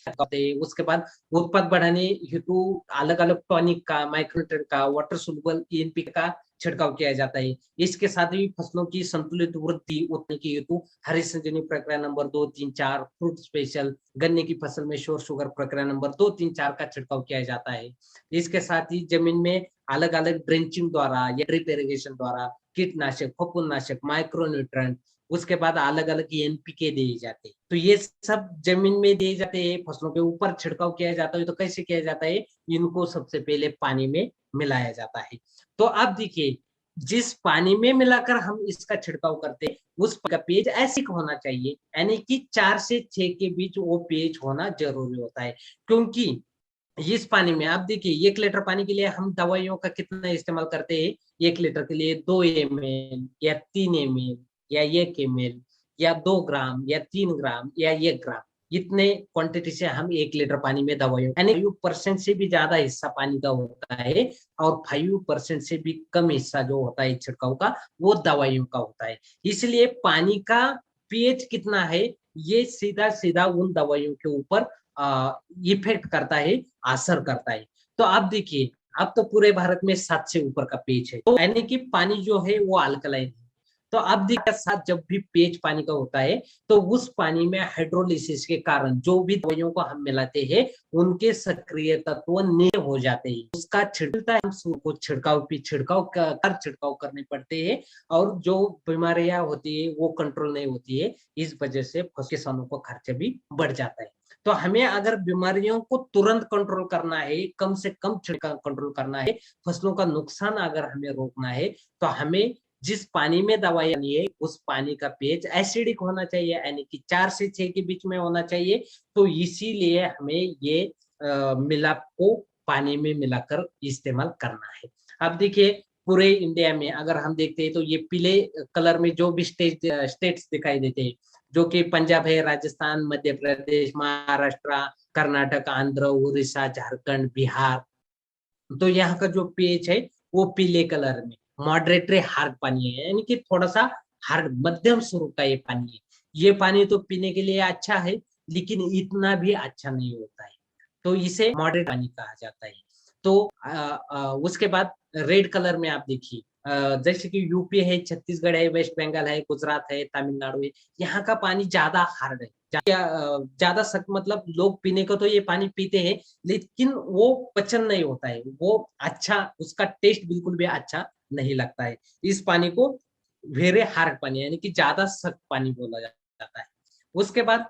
Speaker 1: उसके बाद उत्पाद बढ़ाने हेतु अलग अलग टॉनिक का, माइक्रोन्यूट्रिएंट का, वाटर सोल्युबल एनपी का छिड़काव किया जाता है। इसके साथ ही फसलों की संतुलित वृद्धि उतने की हेतु हरी संजीवनी प्रक्रिया नंबर 2, 3, 4, फ्रूट स्पेशल, गन्ने की फसल में शोर शुगर प्रक्रिया नंबर 2, 3, 4 का छिड़काव किया जाता है। इसके साथ ही जमीन में अलग अलग ड्रेंचिंग द्वारा या ड्रिप इरिगेशन द्वारा कीटनाशक, फफूंदनाशक, माइक्रोन्यूट्रेंट, उसके बाद अलग अलग एनपीके दिए जाते हैं। तो ये सब जमीन में दिए जाते हैं, फसलों के ऊपर छिड़काव किया जाता है। तो कैसे किया जाता है? इनको सबसे पहले पानी में मिलाया जाता है। तो आप देखिए जिस पानी में मिलाकर हम इसका छिड़काव करते हैं उस का पीएच एसिड होना चाहिए, यानी कि 4 से 6 के बीच वो पीएच होना जरूरी होता है। क्योंकि इस पानी में आप देखिए 1 लीटर पानी के लिए हम दवाइयों का कितना इस्तेमाल करते हैं? 1 लीटर के लिए 2 ml या 3 ml या 1 ml या 2 ग्राम या 3 ग्राम या 1 ग्राम, इतने क्वांटिटी से हम 1 लीटर पानी में दवाइयों, यानी 5% से भी ज्यादा हिस्सा पानी का होता है, और 5% से भी कम हिस्सा जो होता है छिड़काव का, वो दवाइयों का होता है। इसलिए पानी का पीएच कितना है, ये सीधा सीधा उन दवाइयों के ऊपर इफेक्ट करता है, असर करता है। तो आप देखिए अब तो पूरे भारत में 7 से ऊपर का पीएच है, तो यानी कि पानी जो है वो अल्कलाइन है। तो अब देखिए साथ जब भी पीएच पानी का होता है तो उस पानी में हाइड्रोलिसिस के कारण जो भी दवाइयों को हम मिलाते हैं उनके सक्रिय तत्व नष्ट हो जाते हैं, उसका छिड़कता है, को छिड़काव करने पड़ते हैं, और जो बीमारियां होती है वो कंट्रोल नहीं होती है। इस वजह से किसानों को खर्चा भी बढ़ जाता है। तो हमें अगर बीमारियों को तुरंत कंट्रोल करना है, कम से कम छिड़काव कंट्रोल करना है, फसलों का नुकसान अगर हमें रोकना है, तो हमें जिस पानी में दवाई आनी है उस पानी का पीएच एसिडिक होना चाहिए, यानी कि 4 से 6 के बीच में होना चाहिए। तो इसीलिए हमें ये मिलाप को पानी में मिलाकर इस्तेमाल करना है। अब देखिए पूरे इंडिया में अगर हम देखते हैं तो ये पीले कलर में जो भी स्टेट्स दिखाई देते हैं, जो कि पंजाब है, राजस्थान, मध्य प्रदेश, महाराष्ट्र, कर्नाटक, आंध्र, उड़ीसा, झारखंड, बिहार, तो यहाँ का जो पीएच है वो पीले कलर में मॉडरेटरी हार्ड पानी है, यानी कि थोड़ा सा हार्ड मध्यम स्वरूप का ये पानी है। ये पानी तो पीने के लिए अच्छा है, लेकिन इतना भी अच्छा नहीं होता है, तो इसे मॉडरेट पानी कहा जाता है। तो उसके बाद रेड कलर में आप देखिए जैसे कि यूपी है, छत्तीसगढ़ है, वेस्ट बंगाल है, गुजरात है, तमिलनाडु है, यहाँ का पानी ज्यादा हार्ड है, ज्यादा सख्त, मतलब लोग पीने को तो ये पानी पीते हैं लेकिन वो पचन नहीं होता है, वो अच्छा, उसका टेस्ट बिल्कुल भी अच्छा नहीं लगता है। इस पानी को वेरे हार्ड पानी, यानी कि ज्यादा सख्त पानी बोला जाता है। उसके बाद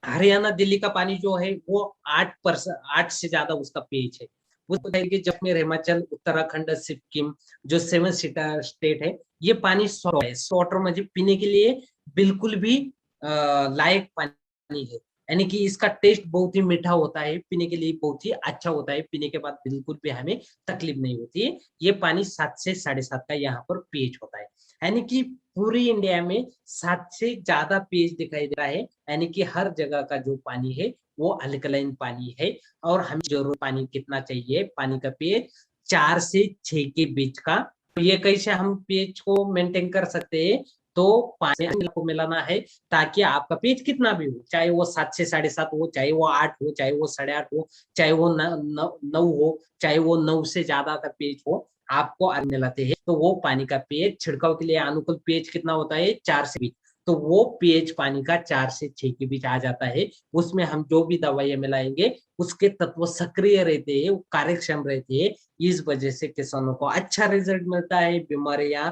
Speaker 1: हरियाणा दिल्ली का पानी जो है वो 8 से ज्यादा उसका पीएच है। उस तरीके जम्मू हिमाचल, उत्तराखंड, सिक्किम, जो 7 सीटर स्टेट है, ये पानी वाटर मुझे पीने के लिए बिल्कुल भी लायक पानी है, यानी कि इसका टेस्ट बहुत ही मीठा होता है, पीने के लिए बहुत ही अच्छा होता है, पीने के बाद बिल्कुल भी हमें तकलीफ नहीं होती है। ये पानी 7 से 7.5 का यहाँ पर पीएच होता है, यानी कि पूरी इंडिया में 7 से ज्यादा पीएच दिखाई दे रहा है, यानी कि हर जगह का जो पानी है वो अल्कलाइन पानी है। और हमें जरूर पानी कितना चाहिए? पानी का पीएच 4 से 6 के बीच का ये कैसे हम पीएच को मेंटेन कर सकते हैं, तो पानी को मिलाना है ताकि आपका पीएच कितना भी हो, चाहे वो 7 से 7.5 हो, चाहे वो 8 हो, चाहे वो 8.5 हो, चाहे वो 9 हो, चाहे वो 9 से ज्यादा का पीएच हो, आपको मिलाते हैं। तो वो पानी का पीएच छिड़काव के लिए अनुकूल पीएच कितना होता है, 4 से 20। तो वो पीएच पानी का 4 से 6 के बीच आ जाता है। उसमें हम जो भी दवाइयां मिलाएंगे उसके तत्व सक्रिय रहते हैं, वो कार्यक्षम रहते हैं। इस वजह से किसानों को अच्छा रिजल्ट मिलता है, बीमारियां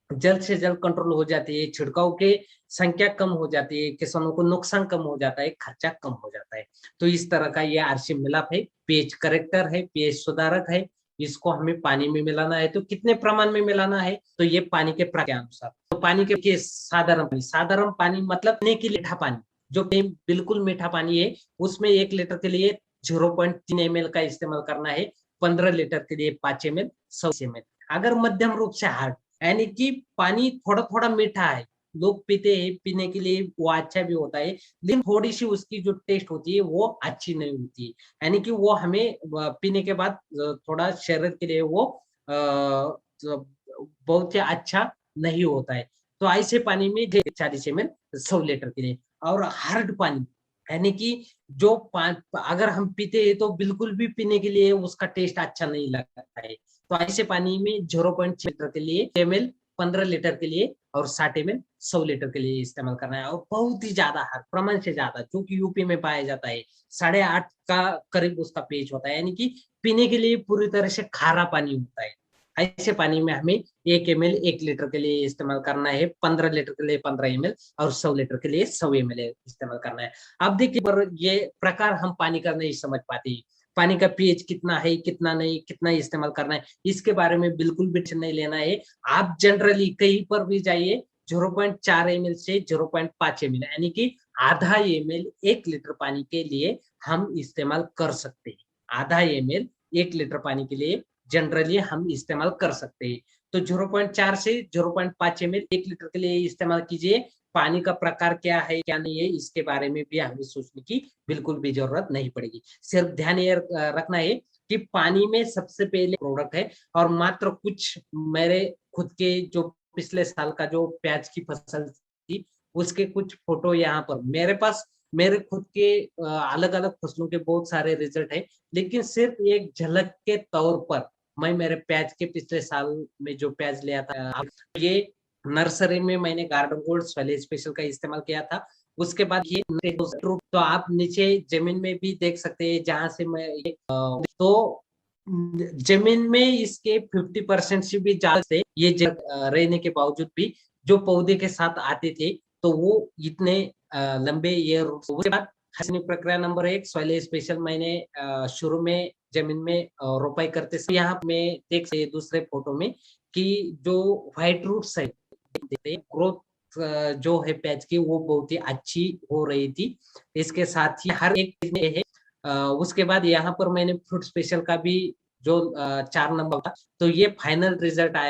Speaker 1: जल्द से जल्द कंट्रोल हो जाती है, छिड़काव के संख्या कम हो जाती है, किसानों को नुकसान कम हो जाता है, खर्चा कम हो जाता है। तो इस तरह का ये आरसी मिलाप है, पीएच करेक्टर है, पीएच सुधारक है। इसको हमें पानी में मिलाना है, तो कितने प्रमाण में मिलाना है, तो ये पानी के प्रकार के अनुसार। तो पानी के साधारण पानी मतलब पीने के लिए मीठा पानी, जो बिल्कुल मीठा पानी है, उसमें 1 लीटर के लिए 0.3 ml का इस्तेमाल करना है, 15 लीटर के लिए 5 ml, 100 ml। अगर मध्यम रूप से हार्ड, यानी कि पानी थोड़ा थोड़ा मीठा है, लोग पीते हैं, पीने के लिए वो अच्छा भी होता है, लेकिन थोड़ी सी उसकी जो टेस्ट होती है वो अच्छी नहीं होती है, यानी कि वो हमें पीने के बाद थोड़ा शरीर के लिए वो बहुत ही अच्छा नहीं होता है। तो ऐसे पानी में 40 ml 100 लीटर के लिए। और हार्ड पानी, यानी कि जो अगर हम पीते हैं तो बिल्कुल भी पीने के लिए उसका टेस्ट अच्छा नहीं लगता है। तो ऐसे पानी में 0.6 लीटर के लिए ml 15 लीटर के लिए और 60 ml 100 लीटर के लिए इस्तेमाल करना है। और बहुत ही ज्यादा हर प्रमाण से ज्यादा जो कि यूपी में पाया जाता है, 8.5 का करीब उसका पीएच होता है, यानी कि पीने के लिए पूरी तरह से खारा पानी होता है। ऐसे पानी में हमें 1 ml 1 लीटर के लिए इस्तेमाल करना है, 15 लीटर के लिए 15 ml और 100 लीटर के लिए 100 ml इस्तेमाल करना है। अब देखिए, पर ये प्रकार हम पानी का नहीं समझ पाते, पानी का पीएच कितना है, कितना नहीं, कितना इस्तेमाल करना है, इसके बारे में बिल्कुल भी टेंशन नहीं लेना है। आप जनरली कहीं पर भी जाइए, 0.4 ml से 0.5 ml, यानी कि आधा ml 1 लीटर पानी के लिए हम इस्तेमाल कर सकते हैं। आधा ml 1 लीटर पानी के लिए जनरली हम इस्तेमाल कर सकते हैं। तो 0.4 से 0.5 ml 1 लीटर के लिए इस्तेमाल कीजिए। पानी का प्रकार क्या है क्या नहीं है, इसके बारे में भी हमें सोचने की बिल्कुल भी जरूरत नहीं पड़ेगी। सिर्फ ध्यान ये रखना है कि पानी में सबसे पहले प्रोडक्ट है। और मात्र कुछ मेरे खुद के जो पिछले साल का जो प्याज की फसल थी, उसके कुछ फोटो यहाँ पर मेरे पास, मेरे खुद के अलग अलग फसलों के बहुत सारे रिजल्ट है, लेकिन सिर्फ एक झलक के तौर पर मैं मेरे प्याज के पिछले साल में जो प्याज लिया था, ये नर्सरी में मैंने गार्डन गोल्ड सॉइल स्पेशल का इस्तेमाल किया था। उसके बाद ये तो आप नीचे जमीन में भी देख सकते हैं, जहां से मैं तो जमीन में इसके 50% से भी ज्यादा से ये रहने के बावजूद भी जो पौधे के साथ आते थे, तो वो इतने लंबे ये उसके बाद प्रक्रिया नंबर 1 सॉइल स्पेशल मैंने शुरू में जमीन में रोपाई करते समय यहाँ में देख सकते दूसरे फोटो में कि जो व्हाइट रूट्स है, ग्रोथ जो है प्याज की वो बहुत ही अच्छी हो रही थी। इसके साथ ही हर एक चीज में है। उसके बाद यहाँ पर मैंने फ्रूट स्पेशल का भी जो 4 नंबर था, तो ये फाइनल रिजल्ट आया